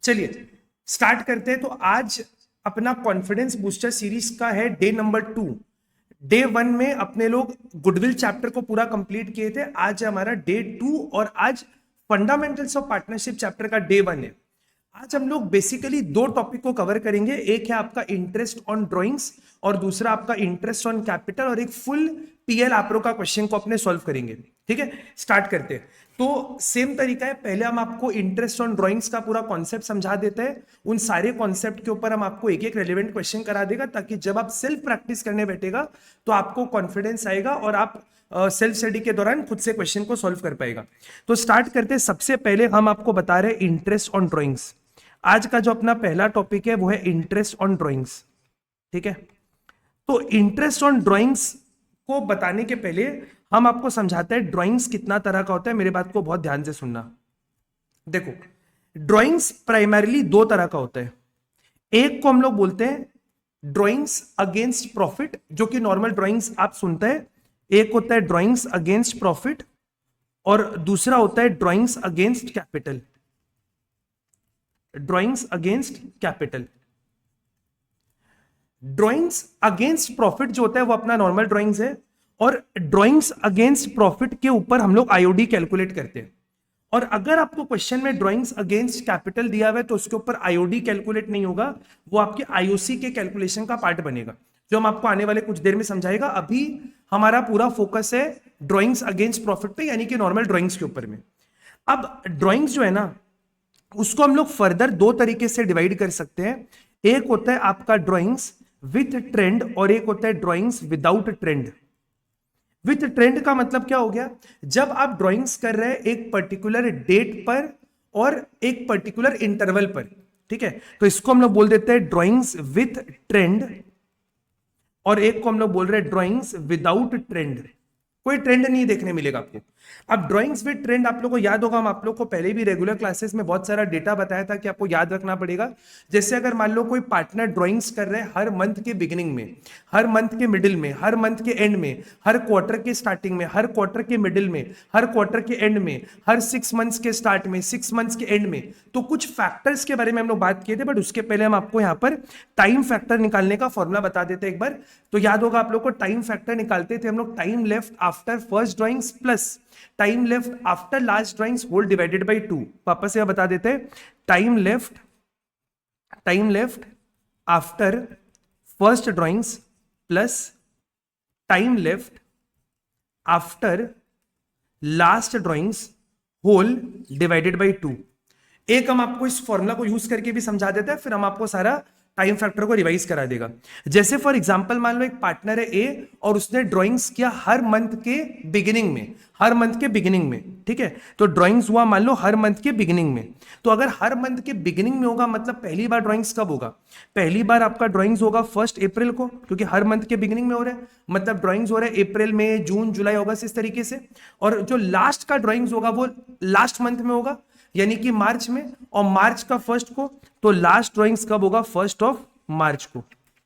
चलिए स्टार्ट करते हैं। तो आज अपना कॉन्फिडेंस बूस्टर सीरीज का है डे नंबर 2। डे 1 में अपने लोग गुडविल चैप्टर को पूरा कंप्लीट किए थे। आज हमारा डे 2 और आज फंडामेंटल्स ऑफ पार्टनरशिप चैप्टर का डे 1 है। आज हम लोग बेसिकली दो टॉपिक को कवर करेंगे। एक है आपका इंटरेस्ट ऑन ड्राइंग्स और दूसरा आपका इंटरेस्ट ऑन कैपिटल, और एक फुल पीएल आपरो का क्वेश्चन को अपने सॉल्व करेंगे। ठीक है, स्टार्ट करते हैं। तो सेम तरीका है, पहले हम आपको इंटरेस्ट ऑन ड्राइंग्स का पूरा कॉन्सेप्ट समझा देते हैं। उन सारे कॉन्सेप्ट के ऊपर हम आपको एक एक रेलेवेंट क्वेश्चन करा देगा, ताकि जब आप सेल्फ प्रैक्टिस करने बैठेगा तो आपको कॉन्फिडेंस आएगा और आप सेल्फ स्टडी के दौरान खुद से क्वेश्चन को सॉल्व कर पाएगा। तो स्टार्ट करते हैं। सबसे पहले हम आपको बता रहे हैं इंटरेस्ट ऑन ड्राइंग्स। आज का जो अपना पहला टॉपिक है वो है इंटरेस्ट ऑन ड्राइंग्स। ठीक है, तो इंटरेस्ट ऑन ड्राइंग्स को बताने के पहले हम आपको समझाते हैं ड्राइंग्स कितना तरह का होता है। मेरे बात को बहुत ध्यान से सुनना। देखो, ड्राइंग्स प्राइमरीली दो तरह का होता है। एक को हम लोग बोलते हैं ड्राइंग्स अगेंस्ट प्रॉफिट, जो कि नॉर्मल ड्राइंग्स आप सुनते हैं। एक होता है ड्राइंग्स अगेंस्ट प्रॉफिट और दूसरा होता है drawings against capital. Drawings against capital. Drawings against profit जो होता है वो अपना नॉर्मल ड्राइंग्स है, और ड्राइंग्स अगेंस्ट प्रॉफिट के ऊपर हम लोग आईओडी कैलकुलेट करते हैं। और अगर आपको क्वेश्चन में ड्राइंग्स अगेंस्ट कैपिटल दिया हुआ है तो उसके ऊपर आईओडी कैलकुलेट नहीं होगा, वो आपके आईओसी के कैलकुलेशन का पार्ट बनेगा, जो हम आपको आने वाले कुछ देर में समझाएगा। अभी हमारा पूरा फोकस है ड्राइंग्स अगेंस्ट प्रॉफिट पे, यानी कि नॉर्मल ड्राइंग्स के ऊपर में। अब ड्राइंग्स जो है ना, उसको हम लोग फर्दर दो तरीके से डिवाइड कर सकते हैं। एक होता है आपका ड्राइंग्स विथ ट्रेंड और एक होता है drawings without trend. With trend का मतलब क्या हो गया? जब आप ड्राइंग्स कर रहे हैं एक पर्टिकुलर डेट पर और एक पर्टिकुलर इंटरवल पर, ठीक है, तो इसको हम लोग बोल देते हैं ड्राइंग्स विथ ट्रेंड, और एक को हम लोग बोल रहे हैं ड्राइंग्स विदाउट ट्रेंड। कोई ट्रेंड नहीं देखने मिलेगा आपको। अब ड्राइंग्स विद ट्रेंड आप लोगों को याद होगा, हम आप लोग को पहले भी रेगुलर क्लासेस में बहुत सारा डेटा बताया था कि आपको याद रखना पड़ेगा। जैसे अगर मान लो कोई पार्टनर ड्राइंग्स कर रहे हैं हर मंथ के बिगिनिंग में, हर मंथ के मिडिल में, हर मंथ के एंड में, हर क्वार्टर के स्टार्टिंग में, हर क्वार्टर के मिडिल में, हर क्वार्टर के एंड में, हर 6 मंथ्स के स्टार्ट में, 6 मंथ्स के एंड में, तो कुछ फैक्टर्स के बारे में हम लोग बात किए थे। बट उसके पहले हम आपको यहाँ पर टाइम फैक्टर निकालने का फॉर्मूला बता देते एक बार। तो याद होगा आप लोग को, टाइम फैक्टर निकालते थे हम लोग time left after first drawings plus time left after last drawings whole divided by 2। वापस से बता देते हैं, time left after first drawings plus time left after last drawings whole divided by 2। एक हम आपको इस फॉर्मूला को यूज करके भी समझा देते हैं, फिर हम आपको सारा टाइम फैक्टर को रिवाइज करा देगा। जैसे फॉर एग्जांपल मान लो एक पार्टनर है ए और उसने ड्राइंग्स किया हर मंथ के बिगिनिंग में, हर मंथ के बिगिनिंग में, ठीक है, तो ड्राइंग्स हुआ मान लो हर मंथ के बिगिनिंग में। तो अगर हर मंथ के बिगिनिंग में होगा मतलब पहली बार ड्राइंग्स कब होगा? पहली बार आपका ड्राइंग्स होगा 1 अप्रैल को, क्योंकि हर मंथ के बिगिनिंग में हो रहा है, मतलब ड्राइंग्स हो रहा है अप्रैल में, जून, जुलाई, अगस्त, इस तरीके से। और जो लास्ट का ड्राइंग्स होगा वो लास्ट मंथ में होगा, यानी कि मार्च में, और मार्च का फर्स्ट को, तो लास्ट ड्राइंग्स कब होगा? 1 मार्च को।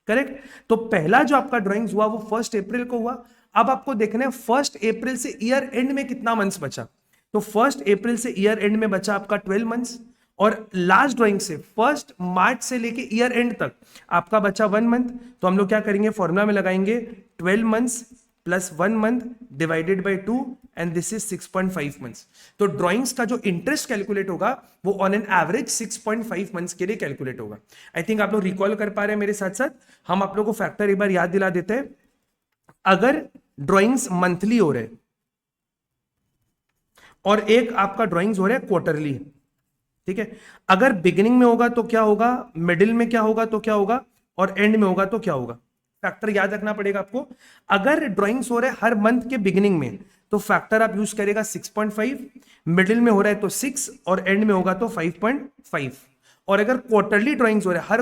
करेक्ट। तो पहला जो आपका ड्राइंग्स हुआ वो 1 अप्रैल को हुआ। अब आपको देखना है 1 अप्रैल से ईयर एंड में कितना मंथ्स बचा। तो 1 अप्रैल से ईयर एंड में बचा आपका 12 मंथ्स, और लास्ट ड्राइंग से 1 मार्च से लेके ईयर एंड तक आपका बचा 1 मंथ। तो हम लोग क्या करेंगे, फॉर्मूला में लगाएंगे 12 months plus 1 month divided by 2 and this is 6.5 months. तो ड्राइंग्स का जो इंटरेस्ट कैलकुलेट होगा वो ऑन एन एवरेज 6.5 मंथ्स के लिए कैलकुलेट होगा। आई थिंक आप लोग रिकॉल कर पा रहे हैं मेरे साथ साथ। हम आप लोग को फैक्टर एक बार याद दिला देते हैं। अगर ड्राइंग्स मंथली हो रहे और एक आपका ड्राइंग्स हो रहा है क्वार्टरली, ठीक है, अगर बिगिनिंग में होगा तो क्या होगा, मिडिल में क्या होगा तो क्या होगा, और एंड में होगा तो क्या होगा, फैक्टर याद रखना पड़ेगा आपको। अगर ड्राइंग्स हो रहे हैं हर मंथ के बिगिनिंग में तो फैक्टर आप यूज करेगा 6.5, मिडिल में हो रहा है तो 6 और एंड में होगा तो 5.5। और अगर क्वार्टरली ड्राइंग्स हो रहे हैं हर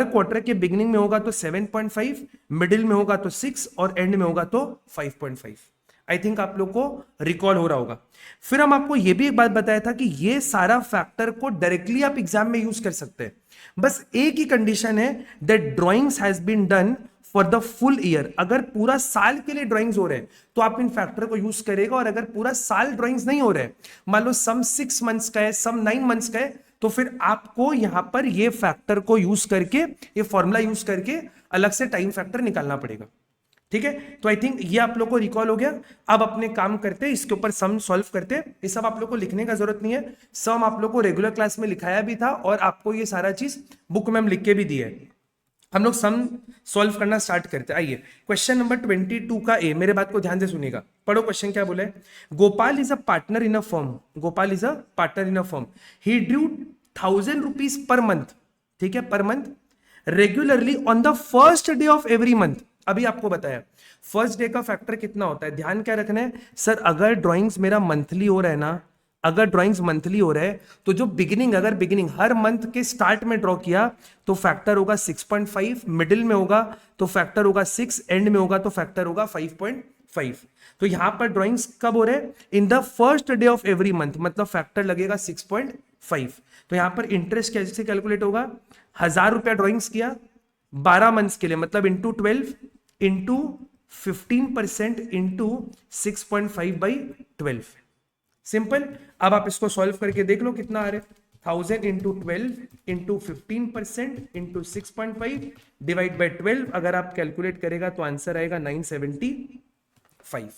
क्वार्टर के बिगिनिंग में होगा तो 7.5, मिडिल में होगा तो 6 और एंड में होगा तो 5.5। आई थिंक आप लोग को रिकॉल हो रहा होगा। फिर हम आपको यह भी एक बात बताया था कि ये सारा फैक्टर को डायरेक्टली आप एग्जाम में यूज कर सकते हैं। बस एक ही कंडीशन है, that drawings has been done for the full year. अगर पूरा साल के लिए ड्राइंग्स हो रहे हैं तो आप इन फैक्टर को यूज करेगा, और अगर पूरा साल ड्राइंग्स नहीं हो रहे हैं, मान लो सम 6 मंथ्स का है, सम 9 मंथ्स का है, तो फिर आपको यहां पर ये फैक्टर को यूज करके, ये फॉर्मूला यूज करके अलग से टाइम फैक्टर निकालना पड़ेगा। ठीक है, तो आई थिंक ये आप लोग को रिकॉल हो गया। अब अपने काम करते हैं, इसके ऊपर सम सॉल्व करते हैं। ये सब आप लोग को लिखने का जरूरत नहीं है, सम आप लोग को रेगुलर क्लास में लिखाया भी था और आपको ये सारा चीज बुक में हम लिख के भी दिया है। हम लोग सम सॉल्व करना स्टार्ट करते हैं। आइए क्वेश्चन नंबर 22 का ए, मेरे बात को ध्यान से सुनिएगा, पढ़ो क्वेश्चन क्या बोले। Gopal is a partner in a firm, Gopal is a partner in a firm, he Drew 1000 rupees per month, ठीक है, per month, regularly on the first day of every month. अभी आपको बताया फर्स्ट डे का फैक्टर कितना होता है, ध्यान क्या रखना है सर, अगर ड्राइंग्स मेरा मंथली हो रहा है ना, अगर ड्राइंग्स मंथली हो रहा है तो जो बिगिनिंग, अगर बिगिनिंग हर मंथ के स्टार्ट में ड्रॉ किया तो फैक्टर होगा 6.5, मिडिल में होगा तो फैक्टर होगा 6, एंड में होगा तो फैक्टर होगा 5.5। तो यहां पर ड्राइंग्स कब हो रहे हैं, in the first day of every month, मतलब फैक्टर लगेगा 6.5। तो यहां पर इंटरेस्ट कैसे कैलकुलेट होगा, 1000 रुपया ड्राइंग्स किया 12 मंथ्स के लिए, मतलब इंटू 12 इंटू 15% इंटू 6.5/12, सिंपल। अब आप इसको सॉल्व करके देख लो कितना आ रहा है, 1000 into 12 into 15% into 6.5 divide by 12, अगर आप कैलकुलेट करेगा तो आंसर आएगा 975।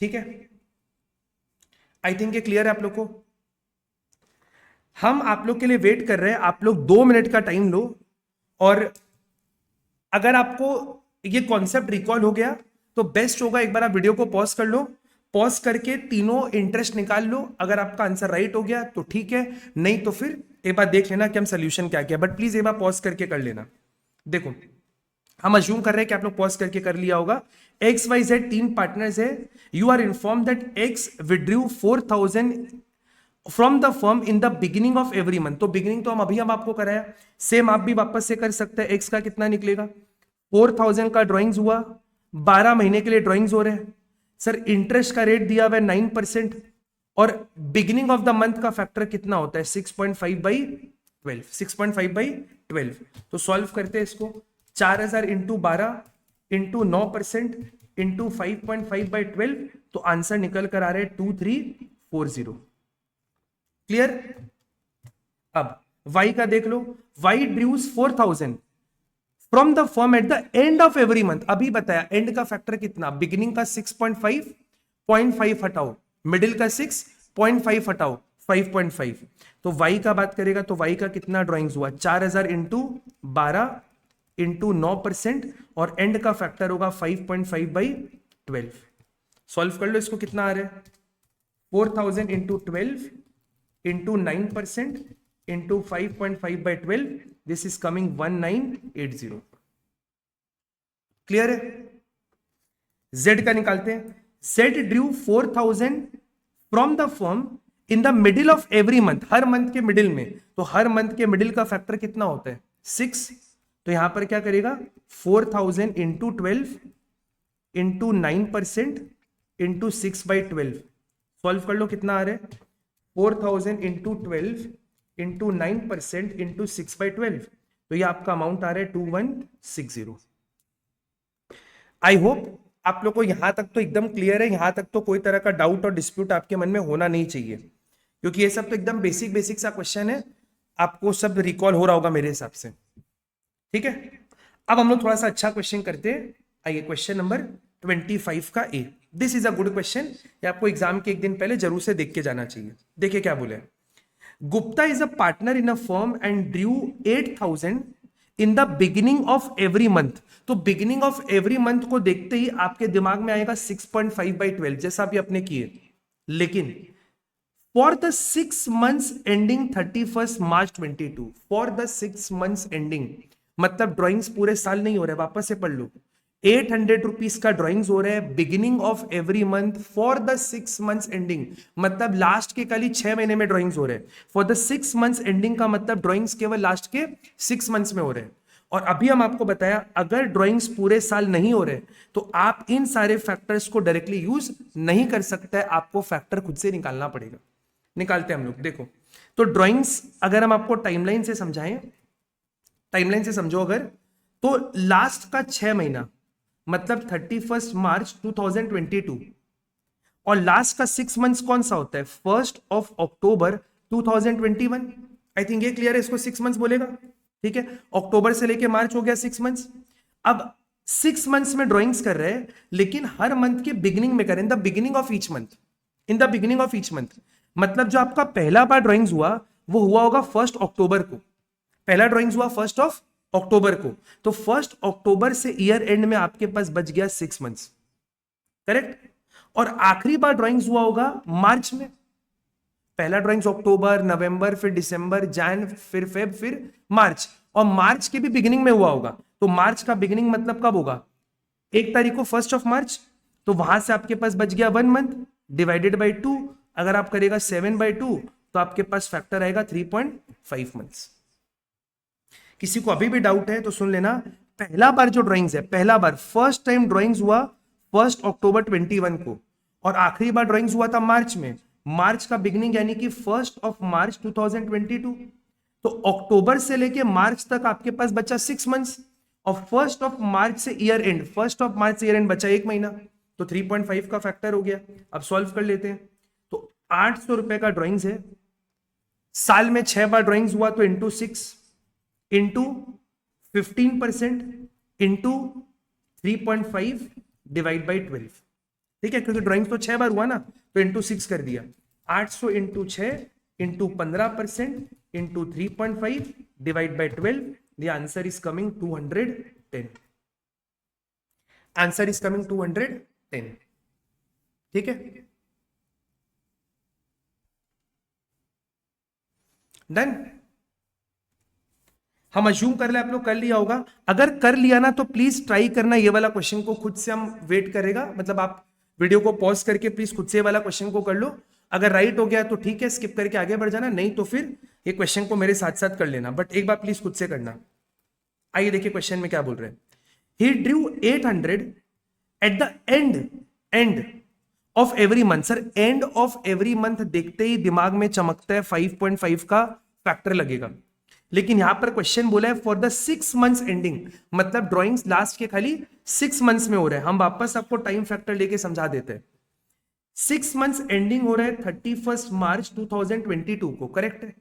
ठीक है, आई थिंक ये क्लियर है आप लोग को। हम आप लोग के लिए वेट कर रहे हैं, आप लोग 2 मिनट का टाइम लो, और अगर आपको ये कॉन्सेप्ट रिकॉल हो गया तो बेस्ट होगा एक बार आप वीडियो को पॉज कर लो, पॉज करके तीनों इंटरेस्ट निकाल लो। अगर आपका आंसर राइट हो गया तो ठीक है, नहीं तो फिर एक बार देख लेना कि हम सोल्यूशन क्या किया, बट प्लीज एक बार पॉज करके कर लेना। देखो हम अज्यूम कर रहे हैं कि आप लोग पॉज करके कर लिया होगा। XYZ 3 पार्टनर्स है, you are inform that X withdrew 4000 from the firm in the beginning of every month. तो बिगिनिंग तो हम आपको कराया, सेम आप भी वापस से कर सकते हैं। X का कितना निकलेगा, 4000 का ड्राइंग्स हुआ, 12 महीने के लिए ड्राइंग्स हो रहे हैं सर, इंटरेस्ट का रेट दिया हुआ है 9%, और बिगिनिंग ऑफ द मंथ का फैक्टर कितना होता है 6.5/12, 6.5/12। तो सॉल्व करते हैं इसको, 4000 इंटू 12 इंटू 9% इंटू 5.5/12, तो आंसर निकल कर आ रहे हैं 2340। क्लियर। अब Y का देख लो, Y draws 4000 from the firm at the end of every month. अभी बताया एंड का फैक्टर कितना, बिगिनिंग का 6.5, 0.5 हटाओ, मिडिल का 6, 0.5 हटाओ, 5.5। तो Y का बात करेगा तो Y का कितना ड्राइंग्स हुआ, 4000 इंटू 12 इंटू 9%, और एंड का फैक्टर होगा 5.5/12। सॉल्व कर लो इसको, कितना आ रहा है 4000 into 12 into 9% into 5.5/12, this is coming 1980। Clear है। Z का निकालते हैं, Z Drew 4000 from the firm in the middle of every month, her month के मिडिल में, तो हर मंथ के मिडिल का फैक्टर कितना होता है 6। तो यहां पर क्या करेगा 4000 इंटू 12 इंटू 9% इंटू 6/12। सॉल्व कर लो कितना आ रहा है 4000 इंटू 12 इंटू 9% इंटू 6/12, तो ये आपका अमाउंट आ रहा है 2160। आई होप आप लोग को यहां तक तो एकदम क्लियर है, यहां तक तो कोई तरह का डाउट और डिस्प्यूट आपके मन में होना नहीं चाहिए, क्योंकि ये सब तो एकदम बेसिक बेसिक सा क्वेश्चन है, आपको सब रिकॉल हो रहा होगा मेरे हिसाब से। ठीक है, अब हम लोग थोड़ा सा अच्छा क्वेश्चन करते हैं। आइए क्वेश्चन नंबर 25 का A, this is a good question, ये आपको एग्जाम के एक दिन पहले जरूर से देख के जाना चाहिए। देखिए क्या बोले, Gupta is a partner in a firm and Drew 8000 in the beginning of every month. तो बिगिनिंग ऑफ एवरी मंथ को देखते ही आपके दिमाग में आएगा 6.5/12, जैसा भी आपने किए, लेकिन for the 6 months ending 31 March 22, for the 6 months ending, मतलब ड्राइंग्स पूरे साल नहीं हो रहे, वापस से पढ़ लो, 800 रुपीज का ड्राइंग्स हो रहे हैं beginning of every month for the 6 months ending, मतलब लास्ट के खाली 6 महीने में ड्राइंग्स हो रहे हैं। फॉर द 6 months एंडिंग का मतलब ड्राइंग्स केवल लास्ट के 6 months में हो रहे हैं। और अभी हम आपको बताया अगर ड्राइंग्स पूरे साल नहीं हो रहे तो आप इन सारे फैक्टर्स को डायरेक्टली यूज नहीं कर सकते, आपको फैक्टर खुद से निकालना पड़ेगा। निकालते हैं हम लोग, देखो तो ड्राइंग्स अगर हम आपको टाइमलाइन से समझाएं, टाइमलाइन से समझो अगर, तो लास्ट का 6 महीना मतलब 31 मार्च 2022, और लास्ट का 6 months कौन सा होता है 1 October 2021। आई थिंक ये क्लियर है, इसको 6 मंथ्स बोलेगा, ठीक है। अक्टूबर से लेके मार्च हो गया 6 मंथ्स। अब 6 मंथ्स में ड्राइंग्स कर रहे हैं, लेकिन हर मंथ के बिगिनिंग में करें, इन the beginning of each month, in the beginning of each month. मतलब जो आपका पहला बार ड्राइंग्स हुआ वो हुआ होगा 1 अक्टूबर को, पहला ड्राइंग्स हुआ 1 अक्टूबर को, तो 1 अक्टूबर से ईयर एंड में आपके पास बच गया 6 मंथ्स, करेक्ट। और आखिरी बार ड्राइंग्स हुआ होगा मार्च में, पहला ड्राइंग्स अक्टूबर, नवंबर, फिर दिसंबर, जैन, फिर फेब, फिर मार्च, और मार्च के भी बिगिनिंग में हुआ होगा। तो मार्च का बिगिनिंग मतलब कब होगा, 1 तारीख को, 1 मार्च। तो वहां से आपके पास बच गया 1 मंथ डिवाइडेड बाई 2। अगर आप करेगा 7/2 तो आपके पास फैक्टर आएगा 3.5 मंथ्स। किसी को अभी भी डाउट है तो सुन लेना, पहला बार जो ड्राइंग्स है, पहला बार फर्स्ट टाइम ड्राइंग्स हुआ 1 अक्टूबर 21 को, और आखिरी बार ड्राइंग्स हुआ था मार्च में। मार्च का बिगिनिंग यानी कि 1 मार्च 2022। तो अक्टूबर से लेके मार्च तक आपके पास बचा 6 मंथ्स, और 1 मार्च से ईयर एंड, 1 मार्च से ईयर एंड बचा 1 महीना, तो 3.5 का फैक्टर हो गया। अब सॉल्व कर लेते हैं। तो 800 रुपए का ड्राइंग्स है, साल में 6 बार ड्राइंग्स हुआ, तो into 6 into 15% into 3.5 divide by 12, ठीक है, क्योंकि ड्राइंग्स तो 6 बार हुआ ना, तो इंटू 6 कर दिया। 800 into 6 into 15% into 3.5 divide by 12, the answer is coming 210। Answer is coming 210, ठीक है, डन। हम अज्यूम कर ले आप लोग कर लिया होगा, अगर कर लिया ना तो प्लीज ट्राई करना ये वाला क्वेश्चन को खुद से, हम वेट करेगा, मतलब आप वीडियो को पॉज करके प्लीज खुद से वाला क्वेश्चन को कर लो। अगर राइट हो गया तो ठीक है, स्किप करके आगे बढ़ जाना, नहीं तो फिर ये क्वेश्चन को मेरे साथ साथ कर लेना, बट एक बार प्लीज खुद से करना। आइए देखिए क्वेश्चन में क्या बोल रहे हैं। He drew 800 at the end of every month. Sir end of every month देखते ही दिमाग में चमकता है 5.5 का फैक्टर लगेगा, लेकिन यहां पर क्वेश्चन बोला है फॉर द 6 मंथ्स एंडिंग, मतलब ड्राइंग्स लास्ट के खाली 6 मंथ्स में हो रहे हैं। हम वापस आपको टाइम फैक्टर लेके समझा देते हैं। 6 मंथ्स एंडिंग हो रहा है 31 मार्च 2022 को, करेक्ट है।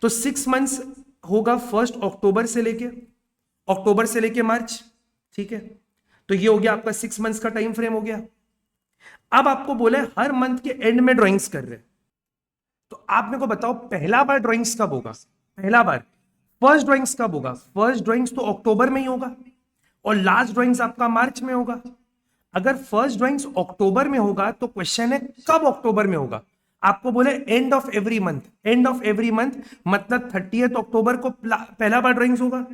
तो 6 मंथ्स होगा 1 अक्टूबर से लेके मार्च, ठीक है। तो ये हो गया आपका 6 मंथ्स का टाइम फ्रेम हो गया। अब आपको बोला है हर मंथ के एंड में ड्राइंग्स कर रहे हैं, तो आप मेरे को बताओ पहला बार ड्राइंग्स कब होगा, पहला बार फर्स्ट ड्राइंग्स कब होगा। फर्स्ट ड्राइंग्स तो अक्टूबर में ही होगा, और लास्ट ड्राइंग्स आपका मार्च में होगा। अगर फर्स्ट ड्राइंग्स अक्टूबर में होगा तो क्वेश्चन है कब अक्टूबर में होगा। आपको बोले and of every month, and of every month मतलब 30 अक्टूबर को पहला बार ड्राइंग्स होगा,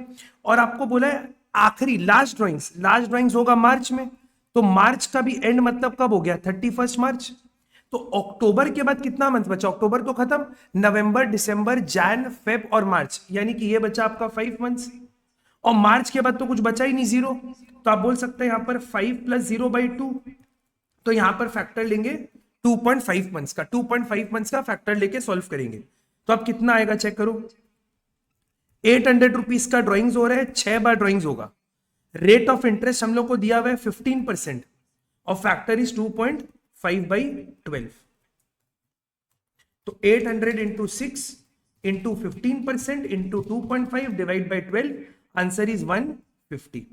और आपको बोला है आखिरी लास्ट ड्राइंग्स होगा मार्च में। तो मार्च का भी एंड मतलब कब हो गया, 31 मार्च। तो अक्टूबर के बाद कितना मंथ बचा, अक्टूबर तो खत्म, नवंबर, दिसंबर, जैन, फेब और मार्च, यानी कि ये बचा आपका 5 मंथ्स। और मार्च के बाद तो कुछ बचा ही नहीं, 0। तो आप बोल सकते हैं यहां पर 5 + 0/2, तो यहां पर फैक्टर लेंगे 2.5 मंथ्स का, 2.5 मंथ्स का फैक्टर लेके सॉल्व करेंगे। तो अब कितना आएगा चेक करो। 800 रुपीज का ड्राइंग्स हो रहा है, 6 बार ड्राइंग्स होगा। रेट ऑफ इंटरेस्ट हम लोग को दिया हुआ है 15%, और फैक्टर इज 2.5/12। तो 800 into 6 into 15% into 2.5 divide by 12, answer is 150।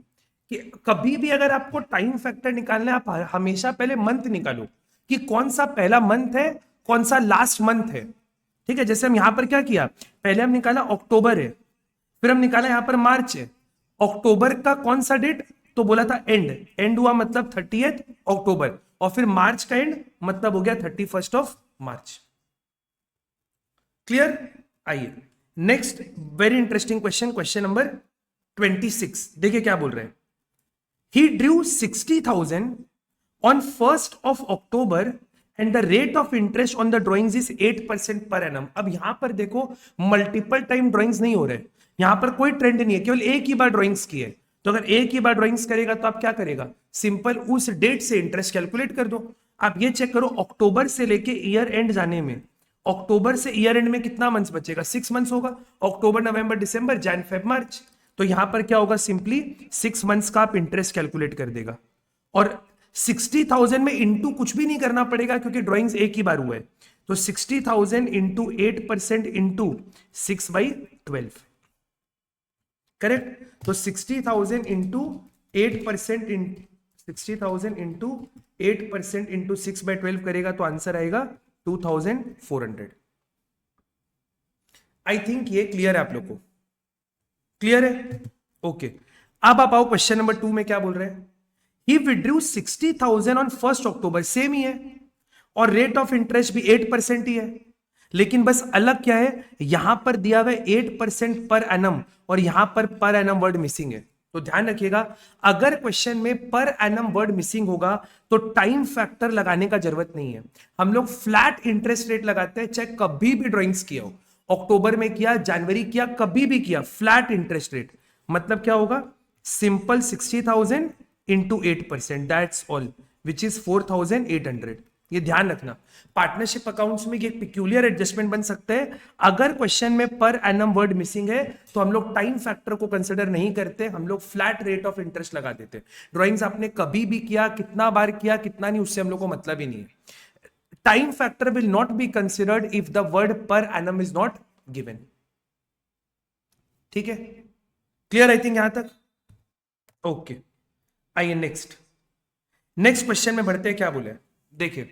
कि कभी भी अगर आपको टाइम फैक्टर निकालना है, आप हमेशा पहले मंथ निकालो कि कौन सा पहला मंथ है, कौन सा लास्ट मंथ है, ठीक है। जैसे हम यहां पर क्या किया, पहले हम निकाला अक्टूबर है, फिर हम निकाला यहां पर मार्च है। अक्टूबर का कौन सा डेट, तो बोला था एंड हुआ मतलब 30 अक्टूबर, और फिर मार्च का एंड मतलब हो गया 31 मार्च। क्लियर। आइए next very interesting question, question number 26। देखिए क्या बोल रहे हैं। He Drew 60,000 on 1st of October and the rate of interest on the drawings is 8% per annum। अब यहां पर देखो मल्टीपल टाइम ड्राइंग्स नहीं हो रहे, यहां पर कोई ट्रेंड नहीं है, केवल एक ही बार ड्राइंग्स की है। तो अगर एक ही बार ड्राइंग्स करेगा तो आप क्या करेगा, सिंपल उस डेट से इंटरेस्ट कैलकुलेट कर दो। आप ये चेक करो अक्टूबर से लेके ईयर एंड जाने में, अक्टूबर से ईयर एंड में कितना मंथ्स बचेगा, 6 मंथ्स होगा, अक्टूबर, नवंबर, दिसंबर, जैन, फेब, मार्च। तो यहां पर क्या होगा, सिंपली 6 मंथ्स का आप इंटरेस्ट कैलकुलेट कर देगा। और 60,000 में इंटू कुछ भी नहीं करना पड़ेगा क्योंकि ड्राइंग्स एक ही बार हुआ है। तो 60,000 इंटू 8% इंटू 6/12, करेक्ट। तो 60,000 इंटू 8% 60,000 इंटू 8% इंटू 6/12 करेगा तो आंसर आएगा 2,400। आई थिंक ये क्लियर है आप लोग को, क्लियर है? ओके। अब आप आओ क्वेश्चन नंबर 2 में क्या बोल रहे हैं। He withdrew 60,000 on 1 October, same ही है, और रेट ऑफ इंटरेस्ट भी 8% ही है, लेकिन बस अलग क्या है, यहां पर दिया हुआ है 8% पर एनम और यहां पर एनम वर्ड मिसिंग है। तो ध्यान रखिएगा, अगर क्वेश्चन में पर एनम वर्ड मिसिंग होगा तो टाइम फैक्टर लगाने का जरूरत नहीं है। हम लोग फ्लैट इंटरेस्ट रेट लगाते हैं, चाहे कभी भी ड्राइंग्स किया हो, अक्टूबर में किया, जनवरी किया, कभी भी किया, फ्लैट इंटरेस्ट रेट। मतलब क्या होगा, simple 60,000 into 8%, that's all, which is 4,800। ये ध्यान रखना, पार्टनरशिप अकाउंट्स में ये एक पिक्यूलियर एडजस्टमेंट बन सकता है। अगर क्वेश्चन में पर एनम वर्ड मिसिंग है तो हम लोग टाइम फैक्टर को कंसिडर नहीं करते, हम लोग फ्लैट रेट ऑफ इंटरेस्ट लगा देते। ड्राइंग्स आपने कभी भी किया, कितना बार किया, कितना नहीं, उससे हम लोग को मतलब ही नहीं है। Time factor will not be considered if the word per annum is not given. ठीक है, क्लियर आई थिंक यहां तक? ओके, आइए नेक्स्ट क्वेश्चन में बढ़ते हैं। क्या बोले, देखिए,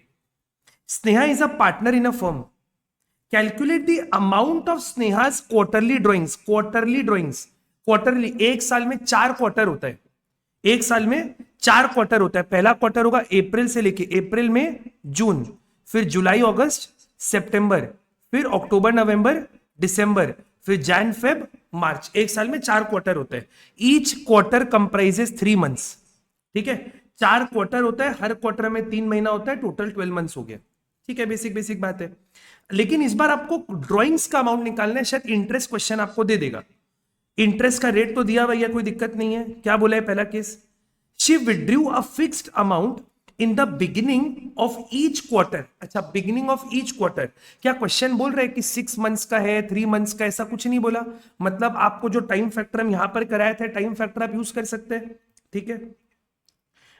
Sneha is a partner in a firm, calculate the amount of Sneha's quarterly drawings. Quarterly, एक साल में 4 क्वार्टर होता है, एक साल में 4 क्वार्टर होता है। पहला क्वार्टर होगा अप्रैल से लेके, अप्रैल में जून, फिर जुलाई अगस्त सितंबर, फिर अक्टूबर नवंबर दिसंबर, फिर जैन फेब मार्च। एक साल में 4 क्वार्टर होता है। Each quarter comprises 3 months. ठीक है, 4 क्वार्टर होता है, हर क्वार्टर में 3 महीना होता है, टोटल 12 मंथ्स हो गया। ठीक है, बेसिक बात है। लेकिन इस बार आपको ड्राइंग्स का अमाउंट निकालना है, शायद इंटरेस्ट क्वेश्चन आपको दे देगा। इंटरेस्ट का रेट तो दिया भैया, कोई दिक्कत नहीं है। क्या बोला है पहला case, she withdrew a fixed amount in the beginning of each quarter. अच्छा, बिगिनिंग ऑफ ईच क्वार्टर, क्या क्वेश्चन बोल रहे हैं कि 6 मंथ्स का है, 3 मंथ्स का, ऐसा कुछ नहीं बोला। मतलब आपको जो टाइम फैक्टर हम यहां पर कराए थे, टाइम फैक्टर आप यूज कर सकते हैं। ठीक है,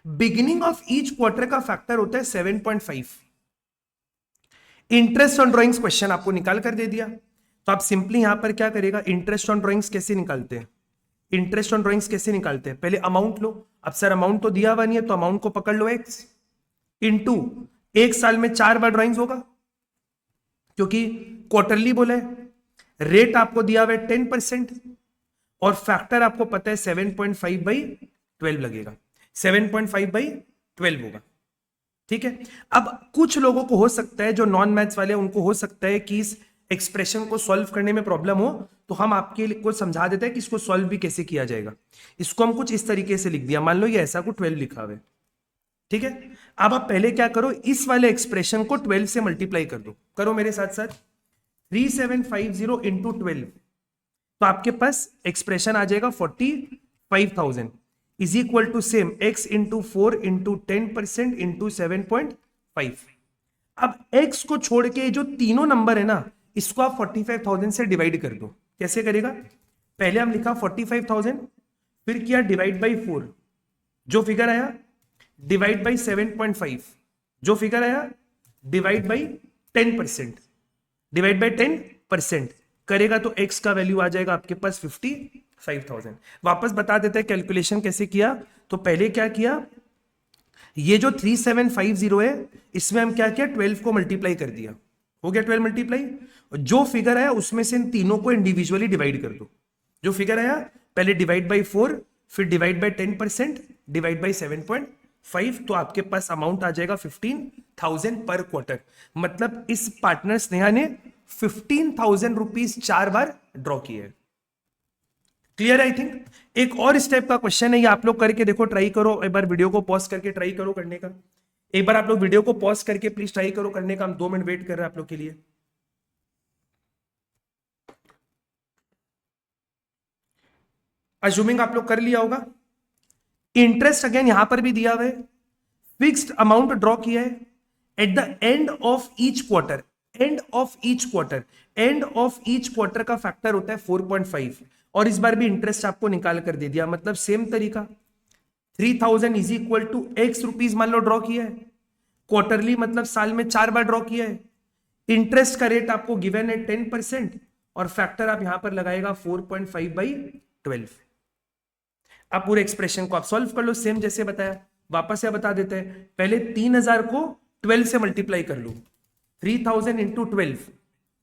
बिगिनिंग ऑफ ईच क्वार्टर का फैक्टर होता है 7.5। इंटरेस्ट ऑन ड्राइंग्स क्वेश्चन आपको निकाल कर दे दिया, तो आप सिंपली यहां पर क्या करेगा, इंटरेस्ट ऑन ड्राइंग्स कैसे निकालते हैं, इंटरेस्ट ऑन ड्राइंग्स कैसे निकालते हैं, पहले अमाउंट लो। अब सर अमाउंट तो दिया हुआ नहीं है, तो अमाउंट को पकड़ लो x इंटू, एक साल में 4 बार ड्राइंग्स होगा क्योंकि क्वार्टरली बोला है। रेट आपको दिया हुआ है 10% और फैक्टर आपको पता है 7.5/12 लगेगा, 7.5/12 होगा। ठीक है, अब कुछ लोगों को हो सकता है, जो नॉन मैथ्स वाले, उनको हो सकता है कि इस एक्सप्रेशन को सॉल्व करने में प्रॉब्लम हो, तो हम आपके को समझा देते हैं कि इसको सॉल्व भी कैसे किया जाएगा। इसको हम कुछ इस तरीके से लिख दिया, मान लो ये ऐसा को 12 लिखा हुआ है। ठीक है, अब आप पहले क्या करो, इस वाले एक्सप्रेशन को 12 से मल्टीप्लाई कर दो, करो मेरे साथ साथ, 3750 इंटू 12, तो आपके पास एक्सप्रेशन आ जाएगा 45,000 is equal to same x into 4 into 10% into 7.5। अब x को छोड़ के जो तीनों नंबर है ना, इसको आप 45,000 से डिवाइड कर दो। कैसे करेगा, पहले हम लिखा 45,000, फिर किया डिवाइड बाई 4, जो फिगर आया, डिवाइड बाई 7.5, जो फिगर आया, डिवाइड बाई 10%, डिवाइड बाई 10% करेगा तो x का वैल्यू आ जाएगा आपके पास 55,000। वापस बता देते हैं कैलकुलेशन कैसे किया। तो पहले क्या किया, ये जो 3750 है, इसमें हम क्या किया, 12 को मल्टीप्लाई कर दिया, हो गया 12 मल्टीप्लाई। जो फिगर आया उसमें से इन तीनों को इंडिविजुअली डिवाइड कर दो। जो फिगर आया, पहले डिवाइड बाई 4, फिर डिवाइड बाई 10%, डिवाइड बाई 7.5, तो आपके पास अमाउंट आ जाएगा 15,000 पर क्वार्टर। मतलब इस पार्टनर स्नेहा ने 15,000 रुपीज 4 बार ड्रॉ किए हैं। Clear I think. एक और इस टाइप का क्वेश्चन है, ये आप लोग करके देखो, ट्राई करो एक बार, वीडियो को पॉज करके ट्राई करो करने का। एक बार आप लोग वीडियो को पॉज करके प्लीज ट्राई करो करने का, हम 2 मिनट वेट कर रहे हैं आप लोग के लिए। अज्यूमिंग आप लोग कर लिया होगा। इंटरेस्ट अगेन यहां पर भी दिया हुआ है, फिक्स्ड अमाउंट ड्रॉ किया है eight the end of each quarter. End of each quarter, end of each quarter का फैक्टर होता है 4.5, और इस बार भी इंटरेस्ट आपको निकाल कर दे दिया। मतलब सेम तरीका, 3,000 is equal to x rupees मान लो ड्रॉ किया है, क्वार्टरली मतलब साल में 4 बार ड्रॉ किया है, इंटरेस्ट का रेट आपको गिवन है 10% और फैक्टर आप यहां पर लगाएगा 4.5/12। आप पूरे एक्सप्रेशन को आप सॉल्व कर लो, सेम जैसे बताया, वापस से बता देते हैं। पहले 3000 को 12 से मल्टीप्लाई कर लो, 3000 इंटू 12,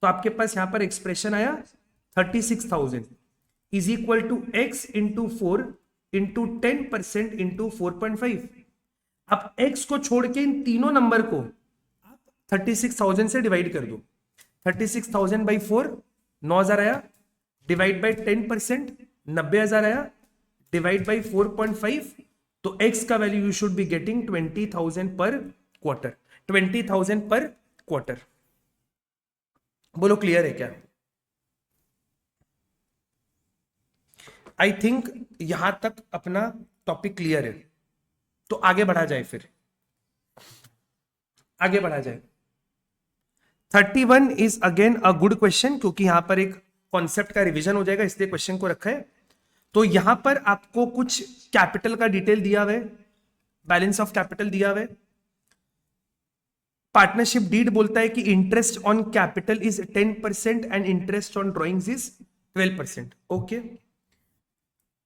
तो आपके पास यहां पर एक्सप्रेशन आया 36,000 is equal to x into 4 into 10% into 4.5। अब x को छोड़ के इन तीनों नंबर को 36,000 से डिवाइड कर दो। 36,000 बाई 4 9,000 आया, डिवाइड बाई 10% 90,000 आया, डिवाइड बाई 4.5, तो x का value you should be getting 20,000 पर क्वार्टर। 20,000 पर क्वार्टर। बोलो क्लियर है क्या? आई थिंक यहां तक अपना टॉपिक क्लियर है, तो आगे बढ़ा जाए, फिर आगे बढ़ा जाए। 31 is again a good question, क्योंकि यहां पर एक कॉन्सेप्ट का रिवीजन हो जाएगा, इसलिए क्वेश्चन को रखा है। तो यहां पर आपको कुछ कैपिटल का डिटेल दिया हुआ है, बैलेंस ऑफ कैपिटल दिया हुआ है। पार्टनरशिप डीड बोलता है कि interest on capital is 10% and interest on drawings is 12%। Okay,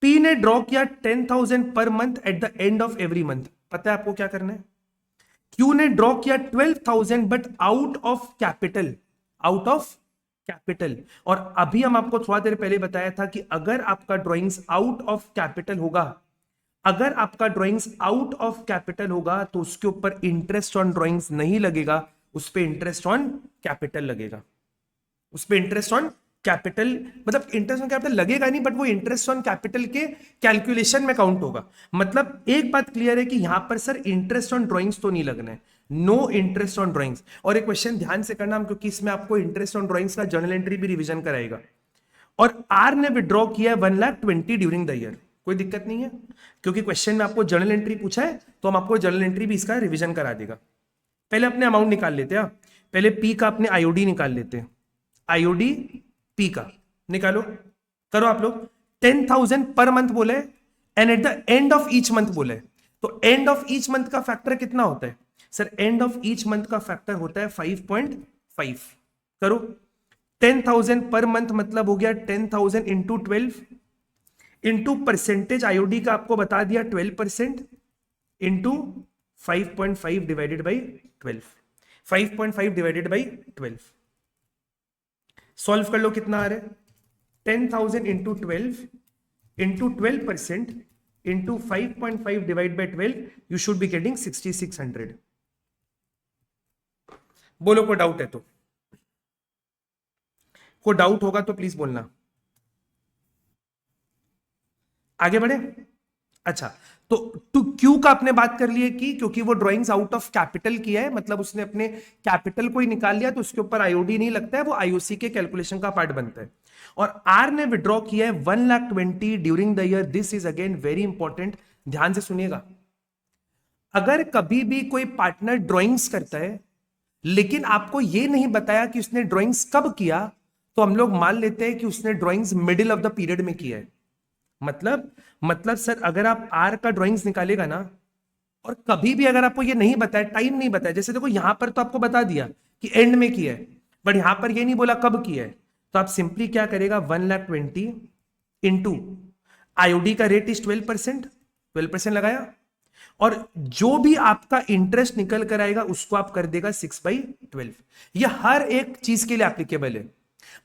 P ने ड्रॉ किया 10,000 per month eight the end of every month. पता है आपको क्या करना है? क्यू ने ड्रॉ किया 12,000 but out of capital, out of capital. और अभी हम आपको थोड़ा देर पहले बताया था कि अगर आपका ड्राइंग्स आउट ऑफ कैपिटल होगा, अगर आपका ड्राइंग्स आउट ऑफ कैपिटल होगा तो उसके ऊपर इंटरेस्ट ऑन ड्राइंग्स नहीं लगेगा, उस पर इंटरेस्ट ऑन कैपिटल लगेगा। उस पर इंटरेस्ट ऑन कैपिटल, मतलब इंटरेस्ट ऑन कैपिटल लगेगा नहीं, बट वो इंटरेस्ट ऑन कैपिटल के कैलकुलेशन में काउंट होगा। मतलब एक बात क्लियर है कि यहां पर सर इंटरेस्ट ऑन ड्राइंग्स तो नहीं लगना है, नो इंटरेस्ट ऑन ड्राइंग्स। और एक क्वेश्चन ध्यान से करना, क्योंकि इसमें आपको इंटरेस्ट ऑन ड्राइंग्स का जर्नल एंट्री भी रिवीजन कराएगा। और आर ने विड्रॉ किया 1,20,000 ड्यूरिंग द ईयर। कोई दिक्कत नहीं है, क्योंकि क्वेश्चन में आपको जर्नल एंट्री पूछा है, तो हम आपको जर्नल एंट्री भी इसका रिवीजन करा देगा। पहले अपने अमाउंट निकाल लेते हैं, पहले पी का अपने आईओडी निकाल लेते हैं। आईओडी पी का निकालो, करो आप लोग। 10,000 पर मंथ बोले and eight the end of each month बोले, तो एंड ऑफ ईच मंथ का फैक्टर कितना होता है sir? End of each month का फैक्टर होता है 5.5। करो, 10,000 पर मंथ मतलब हो गया 10,000 इंटू 12 इंटू परसेंटेज आईओडी का आपको बता दिया 12% into 5.5 divided by 12, 5.5 divided by 12। Solve कर लो, कितना आ रहा है? 10,000 into 12 into 12% into 5.5 divide by 12, you should be getting 6,600। बोलो को डाउट है तो, को डाउट होगा तो प्लीज बोलना। आगे बढ़े। अच्छा, तो टू क्यू का आपने बात कर लिए कि क्योंकि वो ड्राइंग्स आउट ऑफ कैपिटल किया है, मतलब उसने अपने कैपिटल को ही निकाल लिया, तो उसके ऊपर आईओडी नहीं लगता है, वो आईओसी के कैलकुलेशन का पार्ट बनता है। और आर ने विड्रॉ किया है 1,20,000 during the year. This is again very important, ध्यान से सुनिएगा। अगर कभी भी कोई पार्टनर ड्राइंग्स करता है लेकिन आपको ये नहीं बताया कि उसने ड्राइंग्स कब किया, तो हम लोग मान लेते हैं कि उसने drawings middle of the period में किया है। मतलब सर अगर आप आर का ड्राइंग्स निकालेगा ना, और कभी भी अगर आपको ये नहीं बताया, टाइम नहीं बताया, जैसे देखो यहां पर तो आपको बता दिया कि एंड में किया है, बट यहां पर ये नहीं बोला कब किया है, तो आप सिंपली क्या करेगा, 1,20,000 इंटू आईओडी का रेट इज 12%, 12% लगाया, और जो भी आपका इंटरेस्ट निकल कर आएगा उसको आप कर देगा 6/12। ये हर एक चीज के लिए एप्लीकेबल है।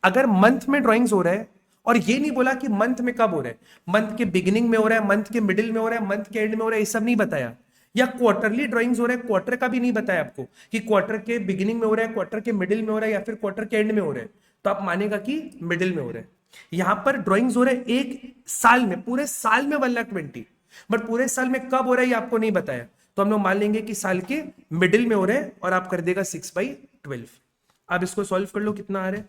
अगर मंथ में ड्राइंग्स हो रहा है, और ये नहीं बोला कि मंथ में कब हो रहा है, मंथ के बिगिनिंग में हो रहा है, मंथ के मिडिल में हो रहा है, मंथ के एंड में हो रहा है, ये सब नहीं बताया। या क्वार्टरली ड्राइंग्स हो रहा है, क्वार्टर का भी नहीं बताया आपको कि क्वार्टर के बिगिनिंग में हो रहा है, क्वार्टर के मिडिल में हो रहा है, या फिर क्वार्टर के एंड में हो रहा है, तो आप मानेगा कि मिडिल में हो रहा है। यहां पर ड्राइंग्स हो रहा है एक साल में, पूरे साल में 1,20,000, बट पूरे साल में कब हो रहा है ये आपको नहीं बताया, तो हम लोग मान लेंगे कि साल के मिडिल में हो रहा है, और आप कर देगा 6/12। अब इसको सॉल्व कर लो, कितना आ रहा है?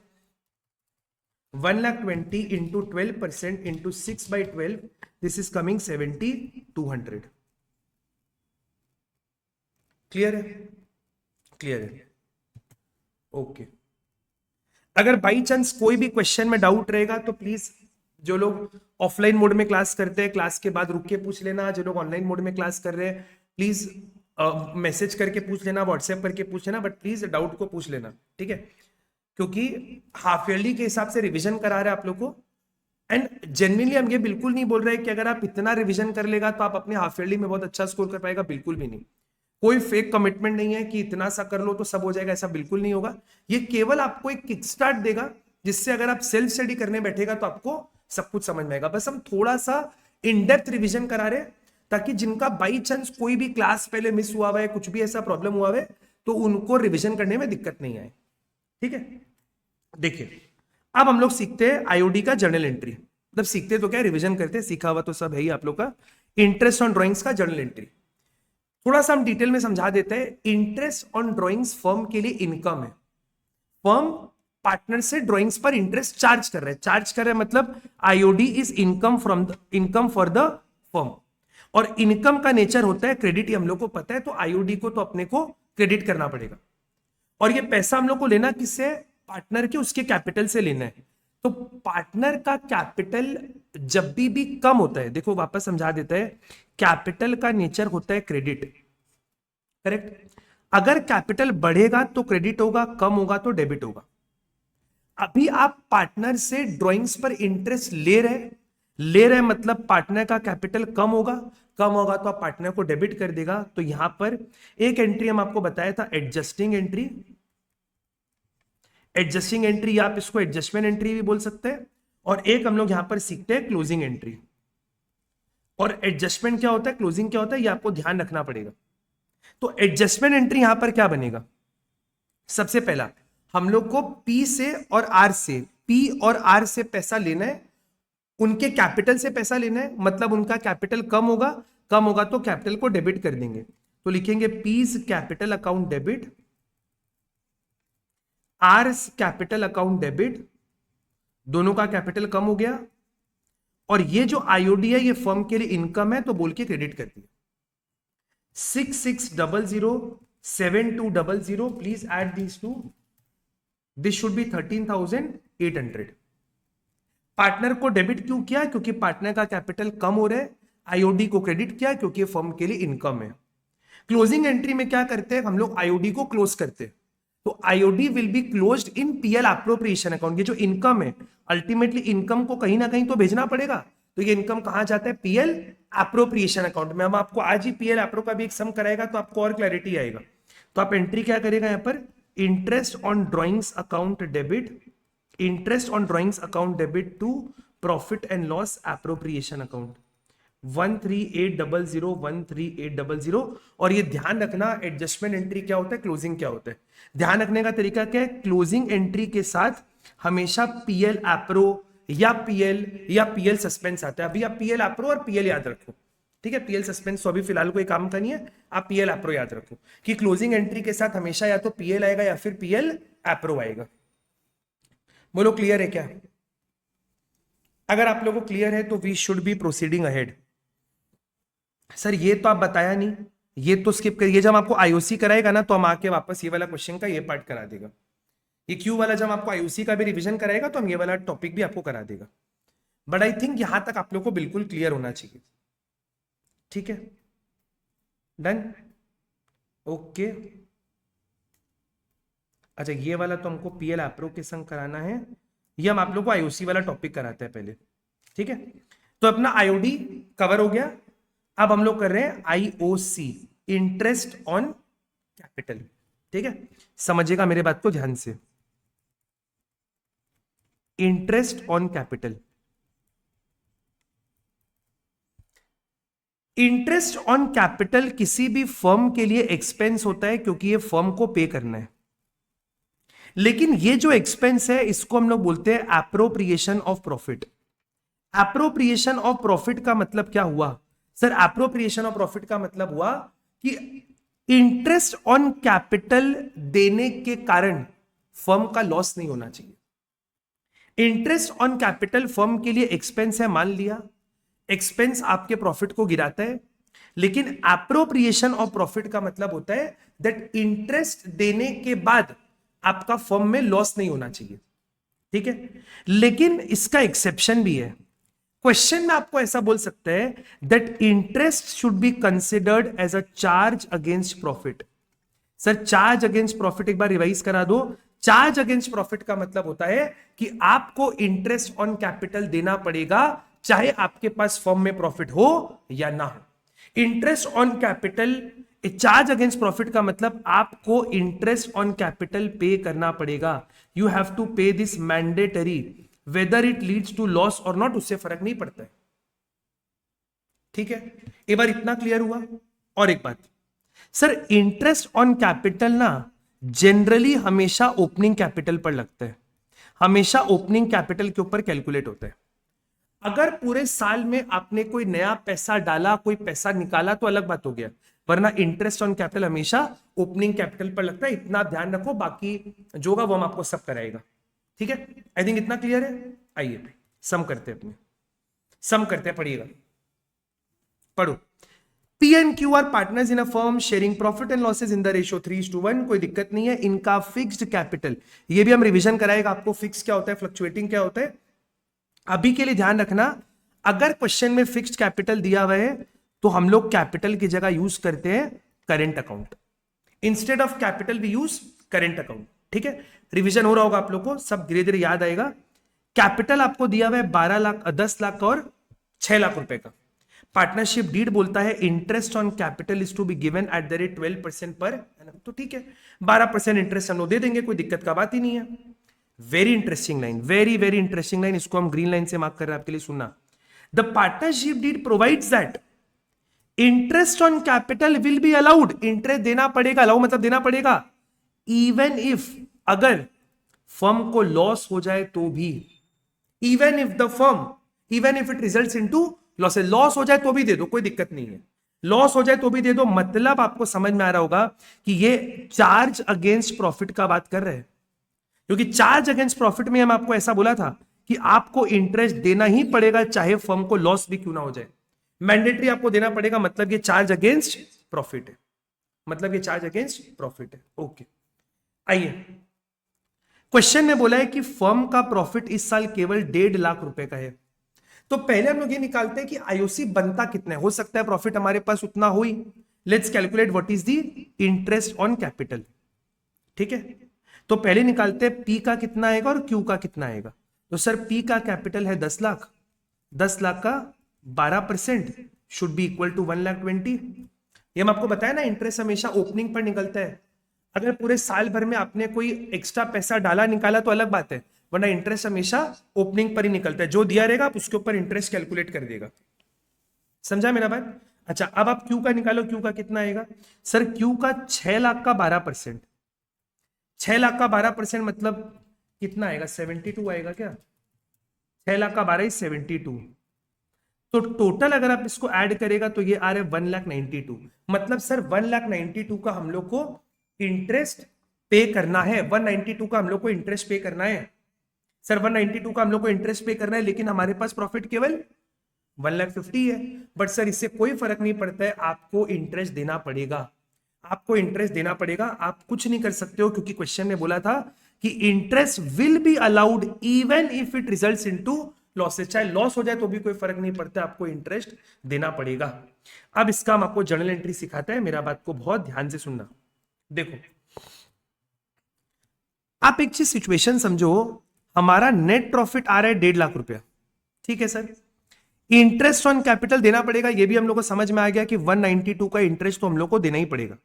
1,20,000 into 12% into 6/12, this is coming 7,200। Clear है? क्लियर है, ओके। अगर बाई चांस कोई भी क्वेश्चन में डाउट रहेगा तो प्लीज, जो लोग ऑफलाइन मोड में क्लास करते हैं क्लास के बाद रुक के पूछ लेना, जो लोग ऑनलाइन मोड में क्लास कर रहे हैं प्लीज मैसेज करके पूछ लेना, व्हाट्सएप करके पूछ लेना, बट प्लीज डाउट को पूछ लेना, ठीक है? क्योंकि हाफ ईयरली के हिसाब से रिवीजन करा रहे हैं आप लोग को। एंड जेन्युइनली हम ये बिल्कुल नहीं बोल रहे कि अगर आप इतना रिवीजन कर लेगा तो आप अपने हाफ ईयरली में बहुत अच्छा स्कोर कर पाएगा, बिल्कुल भी नहीं। कोई फेक कमिटमेंट नहीं है कि इतना सा कर लो तो सब हो जाएगा, ऐसा बिल्कुल नहीं होगा। ये केवल आपको एक किक स्टार्ट देगा, जिससे अगर आप सेल्फ स्टडी करने बैठेगा तो आपको सब कुछ समझ में आएगा। बस हम थोड़ा सा इन डेप्थ रिविजन करा रहे हैं, ताकि जिनका बाई चांस कोई भी क्लास पहले मिस हुआ हुआ है, कुछ भी ऐसा प्रॉब्लम हुआ है, तो उनको रिविजन करने में दिक्कत नहीं आए, ठीक है? देखिए, अब हम लोग सीखते हैं आईओडी का जर्नल एंट्री। मतलब सीखते तो क्या, रिवीजन करते हैं, सीखा हुआ तो सब है ही आप लोग का। इंटरेस्ट ऑन ड्राइंग्स का जर्नल एंट्री थोड़ा सा हम डिटेल में समझा देते हैं। इंटरेस्ट ऑन ड्राइंग्स फर्म के लिए इनकम है। फर्म पार्टनर से ड्राइंग्स पर इंटरेस्ट चार्ज कर रहे हैं। चार्ज कर रहे हैं मतलब IOD is income from the income for the firm. और इनकम का नेचर होता है क्रेडिट, ये हम लोग को पता है, तो आईओडी को तो अपने को क्रेडिट करना पड़ेगा। और ये पैसा हम लोग को लेना किससे? पार्टनर के, उसके कैपिटल से लेना है। तो पार्टनर का कैपिटल जब भी कम होता है, देखो वापस समझा देता है, कैपिटल का नेचर होता है क्रेडिट, करेक्ट? अगर कैपिटल बढ़ेगा तो क्रेडिट होगा, कम होगा तो डेबिट होगा। अभी आप पार्टनर से ड्राइंग्स पर इंटरेस्ट ले रहे मतलब पार्टनर का कैपिटल कम होगा, कम होगा तो आप पार्टनर को डेबिट कर देगा। तो यहां पर एक एंट्री हम आपको बताया था, एडजस्टिंग एंट्री। एडजस्टिंग एंट्री आप इसको एडजस्टमेंट एंट्री भी बोल सकते हैं। और एक हम लोग यहां पर सीखते हैं क्लोजिंग एंट्री। और एडजस्टमेंट क्या होता है, क्लोजिंग क्या होता है, ये आपको ध्यान रखना पड़ेगा। तो एडजस्टमेंट एंट्री यहां पर क्या बनेगा? सबसे पहला हम लोग को पी से और आर से, पी और आर से पैसा लेना है, उनके कैपिटल से पैसा लेना है। मतलब उनका कैपिटल कम होगा, कम होगा तो कैपिटल को डेबिट कर देंगे। तो लिखेंगे P's capital account debit, R's capital account debit. दोनों का कैपिटल कम हो गया। और ये जो आईओडी है ये फर्म के लिए इनकम है, तो बोल के क्रेडिट कर दिया। 66007200, please add these two, this should be 13,800। Partner को डेबिट क्यों किया? क्योंकि पार्टनर का कैपिटल कम हो रहा है। आईओडी को क्रेडिट किया क्योंकि फर्म के लिए इनकम है। क्लोजिंग एंट्री में क्या करते हैं हम लोग? आईओडी को क्लोज करते हैं। तो IOD will be closed in PL appropriation account. ये जो इनकम है, अल्टीमेटली इनकम को कहीं ना कहीं तो भेजना पड़ेगा, तो ये इनकम कहां जाता है? पीएल एप्रोप्रिएशन अकाउंट में। हम आपको आज ही पीएल एप्रो का भी एक सम कराएगा तो आपको और क्लैरिटी आएगा। तो आप एंट्री क्या करेगा यहां पर? Interest on drawings account debit, interest on drawings account debit to profit and loss appropriation account 13,800 13,800। और ये ध्यान रखना, एडजस्टमेंट एंट्री क्या होता है, क्लोजिंग क्या होता है। ध्यान रखने का तरीका क्या है? क्लोजिंग एंट्री के साथ हमेशा पीएल एप्रो या पीएल सस्पेंस आता है। अभी आप पीएल एप्रो और पीएल याद रखो, ठीक है? पीएल सस्पेंस तो अभी फिलहाल कोई काम का नहीं है, आप पीएल एप्रो याद रखो कि क्लोजिंग एंट्री के साथ हमेशा या तो पीएल आएगा या फिर पीएल एप्रो आएगा। बोलो क्लियर है क्या? अगर आप लोगों को क्लियर है तो we should be proceeding ahead. Sir ये तो आप बताया नहीं, ये तो स्किप करिए। जब आपको आईओसी कराएगा ना तो हम आके वापस ये वाला क्वेश्चन का ये पार्ट करा देगा। ये क्यू वाला जब आपको आईओसी का भी रिवीजन कराएगा तो हम ये वाला टॉपिक भी आपको करा देगा। बट आई थिंक यहां तक आप लोग को बिल्कुल क्लियर होना चाहिए, ठीक है? Done, okay. अच्छा ये वाला तो हमको पीएल एप्रो के संग कराना है, ये हम आप लोग को आईओसी वाला टॉपिक कराते हैं पहले, ठीक है? तो अपना आईओडी कवर हो गया। अब हम लोग कर रहे हैं आईओसी, इंटरेस्ट ऑन कैपिटल, ठीक है? समझिएगा मेरे बात को ध्यान से। Interest on capital, interest on capital किसी भी फर्म के लिए एक्सपेंस होता है क्योंकि ये फर्म को पे करना है। लेकिन ये जो एक्सपेंस है इसको हम लोग बोलते हैं appropriation of profit. Appropriation of profit का मतलब क्या हुआ? सर एप्रोप्रिएशन ऑफ प्रॉफिट का मतलब हुआ कि इंटरेस्ट ऑन कैपिटल देने के कारण फर्म का लॉस नहीं होना चाहिए। इंटरेस्ट ऑन कैपिटल फर्म के लिए एक्सपेंस है, मान लिया एक्सपेंस आपके प्रॉफिट को गिराता है। लेकिन एप्रोप्रिएशन ऑफ प्रॉफिट का मतलब होता है दैट इंटरेस्ट देने के बाद आपका फर्म में लॉस नहीं होना चाहिए, ठीक है? लेकिन इसका एक्सेप्शन भी है। क्वेश्चन में आपको ऐसा बोल सकते हैं that interest should be considered as a charge against profit. Sir charge against profit एक बार रिवाइज करा दो। चार्ज अगेंस्ट प्रॉफिट का मतलब होता है कि आपको इंटरेस्ट ऑन कैपिटल देना पड़ेगा चाहे आपके पास फर्म में प्रॉफिट हो या ना हो। Interest on capital, charge against profit का मतलब आपको इंटरेस्ट ऑन कैपिटल पे करना पड़ेगा। You have to pay this mandatory, whether it leads to loss और नॉट, उससे फर्क नहीं पड़ता है। ठीक है, एक बार इतना क्लियर हुआ। और एक बात सर, इंटरेस्ट ऑन कैपिटल ना जनरली हमेशा ओपनिंग कैपिटल पर लगता है, हमेशा ओपनिंग कैपिटल के ऊपर कैलकुलेट होता है। अगर पूरे साल में आपने कोई नया पैसा डाला, कोई पैसा निकाला तो अलग बात हो गया, वरना इंटरेस्ट ऑन कैपिटल हमेशा ओपनिंग कैपिटल पर लगता है। इतना ध्यान रखो, बाकी जो होगा वो हम आपको सब कराएगा। ठीक है, आई थिंक इतना क्लियर है। आइए सम करते हैं, अपने सम करते हैं, पढ़िएगा, पढ़ो। P and Q R partners in a firm sharing profit and losses in the ratio 3:1। कोई दिक्कत नहीं है। इनका फिक्स्ड कैपिटल, ये भी हम रिवीजन कराएगा आपको, फिक्स क्या होता है, फ्लक्चुएटिंग क्या होता है। अभी के लिए ध्यान रखना, अगर क्वेश्चन में फिक्स्ड कैपिटल दिया हुआ है तो हम लोग कैपिटल की जगह यूज करते हैं current account. Instead of capital V use current account. ठीक है, रिवीजन हो रहा होगा आप लोग को, सब धीरे धीरे याद आएगा। कैपिटल आपको दिया हुआ है 12 लाख, 10 लाख और 6 लाख रुपए का। पार्टनरशिप डीड बोलता है interest on capital is to be given at the rate 12% पर, तो ठीक है 12% इंटरेस्ट हम लोग दे देंगे, कोई दिक्कत का बात ही नहीं है। Very interesting line, very very interesting line, इसको हम ग्रीन लाइन से मार्क कर रहे हैं आपके लिए, सुनना। The partnership deed provides that interest on capital will be allowed, interest देना पड़ेगा, अलाउ मतलब देना पड़ेगा, इवन इफ, अगर फर्म को लॉस हो जाए तो भी, even if the firm, even if it results into loss, loss हो जाए तो भी दे दो, कोई दिक्कत नहीं है, लॉस हो जाए तो भी दे दो। मतलब आपको समझ में आ रहा होगा कि ये चार्ज अगेंस्ट प्रॉफिट का बात कर रहे हैं, क्योंकि चार्ज अगेंस्ट प्रॉफिट में हम आपको ऐसा बोला था कि आपको इंटरेस्ट देना ही पड़ेगा चाहे फर्म को लॉस भी क्यों ना हो जाए, मैंडेटरी आपको देना पड़ेगा। मतलब ये चार्ज अगेंस्ट प्रॉफिट है, मतलब ये चार्ज अगेंस्ट प्रॉफिट है। ओके, आइए क्वेश्चन में बोला है कि फर्म का प्रॉफिट इस साल केवल 1.5 लाख रुपए का है, तो पहले हम लोग ये निकालते हैं कि आईओसी बनता कितना है, हो सकता है प्रॉफिट हमारे पास उतना हो ही। Let's calculate what is the interest on capital. ठीक है, तो पहले निकालते हैं पी का कितना आएगा और क्यू का कितना आएगा। तो सर पी का कैपिटल है 10 लाख, 10 लाख का 12% शुड बी इक्वल टू 1,20,000। ये हम आपको बताया ना, इंटरेस्ट हमेशा ओपनिंग पर निकलता है। अगर पूरे साल भर में आपने कोई एक्स्ट्रा पैसा डाला निकाला तो अलग बात है, वरना इंटरेस्ट हमेशा ओपनिंग पर ही निकलता है। जो दिया रहेगा आप उसके ऊपर इंटरेस्ट कैलकुलेट कर देगा। समझा मेरा बात? अच्छा, अब आप क्यू का निकालो, क्यू का कितना आएगा। सर क्यू का 6 लाख का 12%, 6 लाख का 12% मतलब कितना आएगा, 72 आएगा क्या? 6 लाख का 12 72, तो टोटल अगर आप इसको ऐड करेगा तो ये आ रहा है 1,92,000। मतलब सर 1,92,000 का हम लोग को इंटरेस्ट पे करना है, 192 का हम लोग को इंटरेस्ट पे करना है। सर 192 का हम लोग को इंटरेस्ट पे करना है, लेकिन हमारे पास प्रॉफिट केवल 1,50,000 है। बट सर इससे कोई फर्क नहीं पड़ता है, आपको इंटरेस्ट देना पड़ेगा, आपको इंटरेस्ट देना पड़ेगा। आप कुछ नहीं कर सकते हो, क्योंकि क्वेश्चन में बोला था कि interest will be allowed even if it results into losses, चाहे लॉस हो जाए तो भी कोई फर्क नहीं पड़ता, आपको इंटरेस्ट देना पड़ेगा। अब इसका हम आपको जर्नल एंट्री सिखाते हैं, मेरा बात को बहुत ध्यान से सुनना। देखो आप एक चीज सिचुएशन समझो, हमारा नेट प्रॉफिट आ रहा है 1.5 लाख रुपया, ठीक है सर। इंटरेस्ट ऑन कैपिटल देना पड़ेगा, ये भी हम लोग को समझ में आ गया कि 192 का इंटरेस्ट तो हम लोग को देना ही पड़ेगा।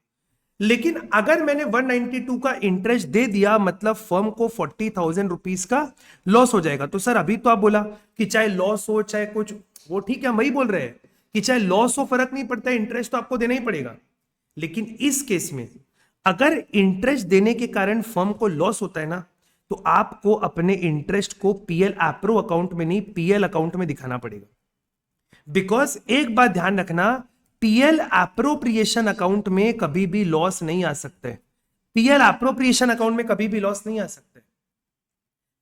लेकिन अगर मैंने 192 का इंटरेस्ट दे दिया, मतलब फर्म को 40,000 रुपीज का लॉस हो जाएगा। तो सर अभी तो आप बोला कि चाहे लॉस हो चाहे कुछ, वो ठीक है, हम वही बोल रहे हैं कि चाहे लॉस हो फर्क नहीं पड़ता, इंटरेस्ट तो आपको देना ही पड़ेगा। लेकिन इस केस में अगर इंटरेस्ट देने के कारण फर्म को लॉस होता है ना, तो आपको अपने इंटरेस्ट को पीएल एप्रो अकाउंट में नहीं, पीएल अकाउंट में दिखाना पड़ेगा। बिकॉज एक बात ध्यान रखना, पीएल एप्रोप्रिएशन अकाउंट में कभी भी लॉस नहीं आ सकता है। पीएल एप्रोप्रिएशन अकाउंट में कभी भी लॉस नहीं आ सकता है।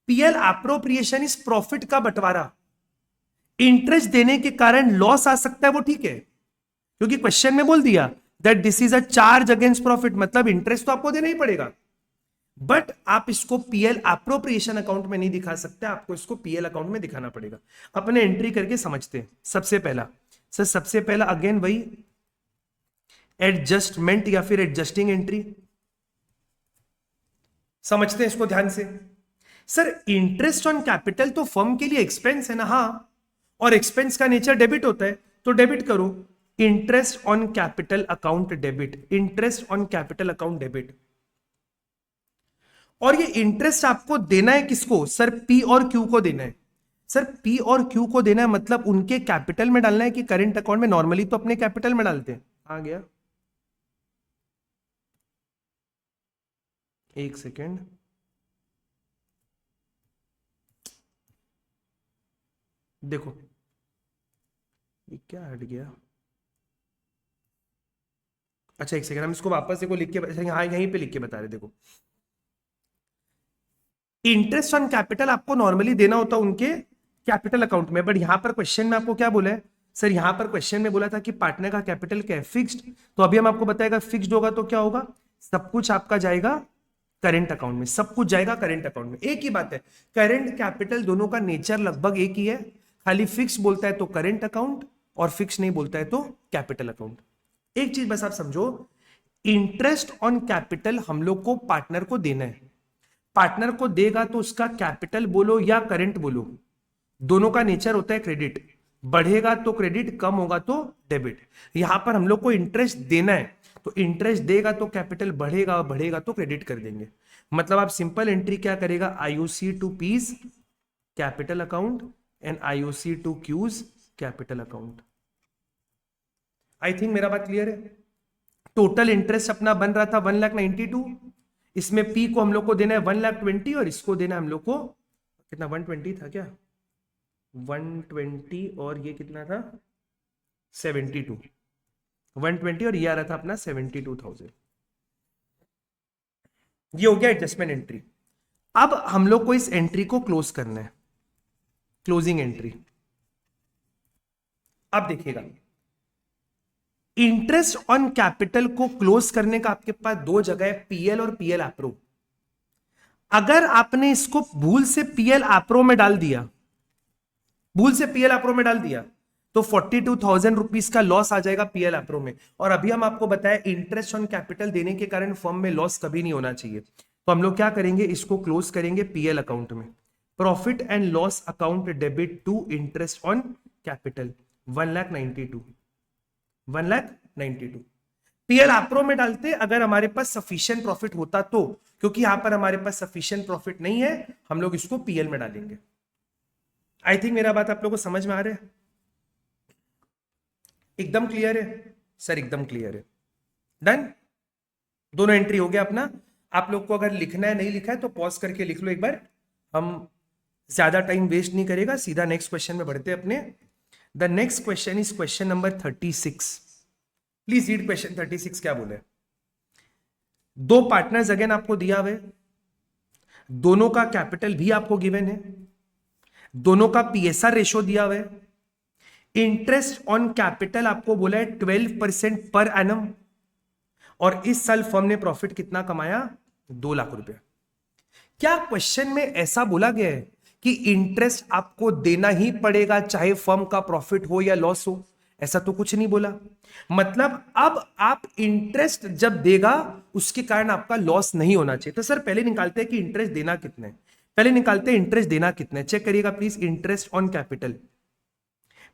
पीएल एप्रोप्रिएशन इस प्रॉफिट का बंटवारा, इंटरेस्ट देने के कारण लॉस आ सकता है, वो ठीक है, क्योंकि क्वेश्चन में बोल दिया that this is a charge against profit, मतलब इंटरेस्ट तो आपको देना ही पड़ेगा। बट आप इसको पीएल अप्रोप्रिएशन अकाउंट में नहीं दिखा सकते, आपको इसको पीएल अकाउंट में दिखाना पड़ेगा। अपने एंट्री करके समझते हैं। सबसे पहला सर, सबसे पहला अगेन वही एडजस्टमेंट या फिर एडजस्टिंग एंट्री, समझते हैं इसको ध्यान से। सर इंटरेस्ट ऑन कैपिटल तो फर्म के लिए एक्सपेंस है ना, हाँ, और एक्सपेंस का नेचर डेबिट होता है, तो डेबिट करो। Interest on capital account debit, interest on capital account debit. और ये इंटरेस्ट आपको देना है किसको सर? पी और क्यू को देना है। सर पी और क्यू को देना है मतलब उनके कैपिटल में डालना है कि करंट अकाउंट में? नॉर्मली तो अपने कैपिटल में डालते हैं। आ गया, एक सेकेंड, देखो ये क्या हट गया। अच्छा एक सेकेंड, हम इसको वापस देखो लिख के, हाँ यहीं पे लिख के बता रहे। देखो इंटरेस्ट ऑन कैपिटल आपको नॉर्मली देना होता उनके कैपिटल अकाउंट में, बट यहां पर क्वेश्चन में आपको क्या बोला है सर? यहां पर क्वेश्चन में बोला था कि पार्टनर का कैपिटल क्या है? फिक्स्ड। तो अभी हम आपको बताएगा फिक्स्ड होगा तो क्या होगा? सब कुछ आपका जाएगा करंट अकाउंट में, सब कुछ जाएगा करंट अकाउंट में। एक ही बात है, करंट कैपिटल दोनों का नेचर लगभग एक ही है, खाली फिक्स बोलता है तो करंट अकाउंट और फिक्स नहीं बोलता है तो कैपिटल अकाउंट। एक चीज बस आप समझो, इंटरेस्ट ऑन कैपिटल हम लोग को पार्टनर को देना है। पार्टनर को देगा तो उसका कैपिटल बोलो या करंट बोलो, दोनों का नेचर होता है क्रेडिट। बढ़ेगा तो क्रेडिट, कम होगा तो डेबिट। यहां पर हम लोग को इंटरेस्ट देना है, तो इंटरेस्ट देगा तो कैपिटल बढ़ेगा, बढ़ेगा तो क्रेडिट कर देंगे। मतलब आप सिंपल एंट्री क्या करेगा? IOC to P's capital account and IOC to Q's capital account. I think मेरा बात क्लियर है। टोटल इंटरेस्ट अपना बन रहा था 1,92,000, इसमें पी को हम लोग को देना है 1,20,000 और इसको देना है हम लोग को कितना? 120 था क्या? 120 और ये कितना था? 72। 120 और ये आ रहा था अपना 72,000। ये हो गया एडजस्टमेंट एंट्री। अब हम लोग को इस एंट्री को क्लोज करना है, क्लोजिंग एंट्री। अब देखिएगा, इंटरेस्ट ऑन कैपिटल को क्लोज करने का आपके पास दो जगह है, पीएल और पीएल एप्रो। अगर आपने इसको भूल से पीएल एप्रो में डाल दिया, भूल से पीएल एप्रो में डाल दिया, तो 42,000 रुपीज का लॉस आ जाएगा पीएल एप्रो में। और अभी हम आपको बताया इंटरेस्ट ऑन कैपिटल देने के कारण फर्म में लॉस कभी नहीं होना चाहिए। तो हम लोग क्या करेंगे? इसको क्लोज करेंगे पीएल अकाउंट में। Profit and loss account debit to interest on capital 1,92,000, 1,92,000 PL appro में डालते अगर हमारे पास सफिशिएंट प्रॉफिट होता तो, क्योंकि यहां पर हमारे पास सफिशिएंट प्रॉफिट नहीं है, हम लोग इसको पीएल में डालेंगे। आई थिंक मेरा बात आप लोगों को समझ में आ रहा है? एकदम क्लियर है सर? एकदम क्लियर है। डन, दोनों एंट्री हो गया अपना। आप लोग को अगर लिखना है, नहीं लिखा है तो पॉज करके लिख लो एक बार, हम ज्यादा टाइम वेस्ट नहीं करेगा, सीधा नेक्स्ट क्वेश्चन में बढ़ते अपने। The next question is question number 36। Please read question 36 क्या बोले। दो पार्टनर्स अगेन आपको दिया हुआ है, दोनों का कैपिटल भी आपको गिवन है, दोनों का पीएसआर रेशो दिया हुआ है। इंटरेस्ट ऑन कैपिटल आपको बोला है 12% पर एनम, और इस साल फर्म ने प्रॉफिट कितना कमाया? 2 लाख रुपया। क्या क्वेश्चन में ऐसा बोला गया है कि इंटरेस्ट आपको देना ही पड़ेगा चाहे फर्म का प्रॉफिट हो या लॉस हो? ऐसा तो कुछ नहीं बोला। मतलब अब आप इंटरेस्ट जब देगा उसके कारण आपका लॉस नहीं होना चाहिए। तो सर पहले निकालते हैं कि इंटरेस्ट देना कितना है, पहले निकालते हैं इंटरेस्ट देना कितना है। चेक करिएगा प्लीज, इंटरेस्ट ऑन कैपिटल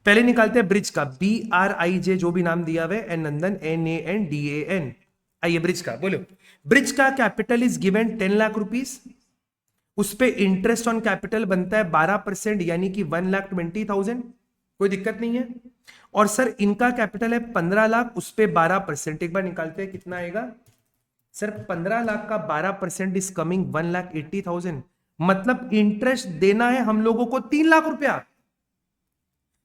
पहले निकालते हैं ब्रिज का, BRIJ जो भी नाम दिया हुआ है, एन नंदन NANDAN। आइए ब्रिज का बोलो। ब्रिज का capital is given 10 lakh rupees, उस पे इंटरेस्ट ऑन कैपिटल बनता है 12% यानी कि 1,20,000, कोई दिक्कत नहीं है। और सर इनका कैपिटल है 15 लाख, उस पे 12%, एक बार निकालते हैं कितना आएगा सर? 15 लाख का 12% इज कमिंग 1,80,000। मतलब इंटरेस्ट देना है हम लोगों को 3 लाख रुपया।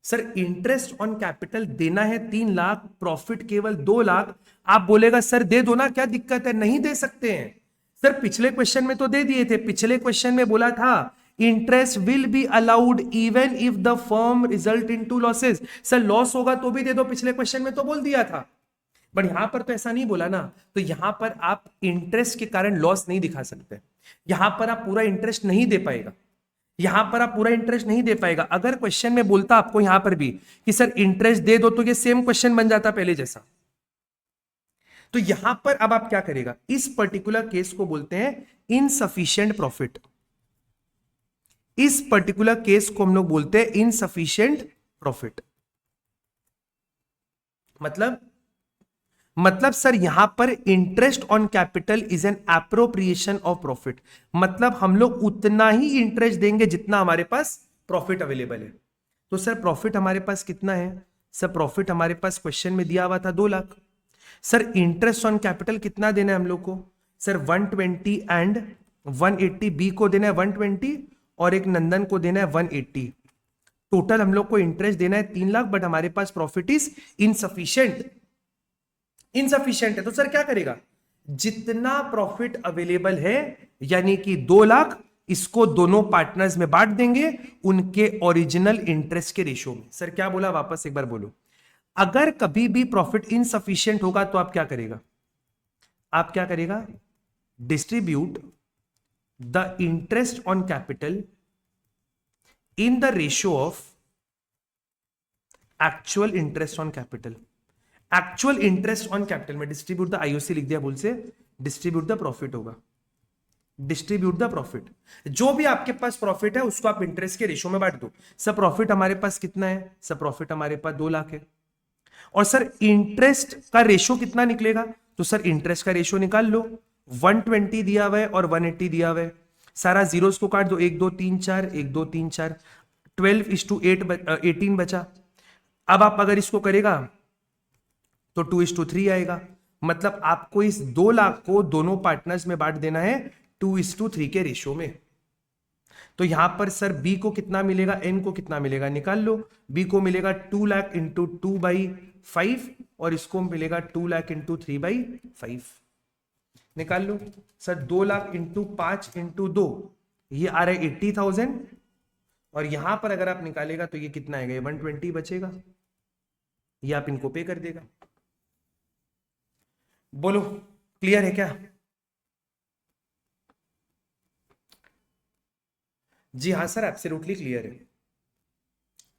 सर इंटरेस्ट ऑन कैपिटल देना है 3 लाख, प्रॉफिट केवल 2 लाख। आप बोलेगा सर दे दो ना, क्या दिक्कत है? नहीं दे सकते हैं सर, पिछले क्वेश्चन में तो दे दिए थे। पिछले क्वेश्चन में बोला था interest will be allowed even if the firm result into losses. Sir loss होगा तो भी दे दो, पिछले क्वेश्चन में तो बोल दिया था। बट यहां पर तो ऐसा नहीं बोला ना, तो यहां पर आप इंटरेस्ट के कारण लॉस नहीं दिखा सकते, यहां पर आप पूरा इंटरेस्ट नहीं दे पाएगा, यहां पर आप पूरा इंटरेस्ट नहीं दे पाएगा। अगर क्वेश्चन में बोलता आपको यहां पर भी कि सर इंटरेस्ट दे दो, तो ये सेम क्वेश्चन बन जाता पहले जैसा। तो यहां पर अब आप क्या करेगा, इस पर्टिकुलर केस को बोलते हैं इनसफिशिएंट प्रॉफिट। इस पर्टिकुलर केस को हम लोग बोलते हैं इनसफिशिएंट प्रॉफिट। मतलब सर यहां पर interest on capital is an appropriation of profit, मतलब हम लोग उतना ही इंटरेस्ट देंगे जितना हमारे पास प्रॉफिट अवेलेबल है। तो सर प्रॉफिट हमारे पास कितना है, सर प्रॉफिट हमारे पास क्वेश्चन में दिया हुआ था 2 lakh. Sir interest on capital कितना देना है हम लोग को, सर 120 एंड 180, बी को देना है 120 और एक नंदन को देना है 180। टोटल हम लोग को इंटरेस्ट देना है 3 लाख, बट हमारे पास प्रॉफिट इज इनसफिशिएंट। इनसफिशिएंट है तो सर क्या करेगा, जितना प्रॉफिट अवेलेबल है यानी कि 2 लाख, इसको दोनों पार्टनर्स में बांट देंगे उनके ओरिजिनल इंटरेस्ट के रेशियो में। सर क्या बोला, वापस एक बार बोलो। अगर कभी भी प्रॉफिट इनसफिशिएंट होगा तो आप क्या करेगा, आप क्या करेगा, distribute the interest on capital in the ratio of actual interest on capital. Actual interest on capital में डिस्ट्रीब्यूट द, आईओसी लिख दिया भूल से, डिस्ट्रीब्यूट द प्रॉफिट होगा, डिस्ट्रीब्यूट द प्रॉफिट। जो भी आपके पास प्रॉफिट है उसको आप इंटरेस्ट के रेशियो में बांट दो। सब प्रॉफिट हमारे पास कितना है, सब प्रॉफिट हमारे पास 2 लाख है, और सर इंटरेस्ट का रेशियो कितना निकलेगा, तो सर इंटरेस्ट का रेशियो निकाल लो। 120 दिया हुआ है और 180 दिया हुआ है, सारा जीरोस को काट दो, 1 2 3 4, 1 2 3 4, 12:8 18 बचा। अब आप अगर इसको करेगा तो 2:3 आएगा, मतलब आपको इस 2 लाख को दोनों पार्टनर्स में बांट देना है 2:3 के रेशियो में। तो यहां पर सर बी को कितना मिलेगा, एन को कितना मिलेगा निकाल लो। बी को मिलेगा 2 लाख इंटू 2/5 और इसको मिलेगा 2 लाख इंटू 3/5, निकाल लो। सर 2 लाख इंटू 5 इंटू 2, ये आ रहा है 80,000, और यहां पर अगर आप निकालेगा तो ये कितना आएगा, 120 बचेगा, ये आप इनको पे कर देगा। बोलो क्लियर है क्या, जी हाँ सर एब्सोल्युटली क्लियर है।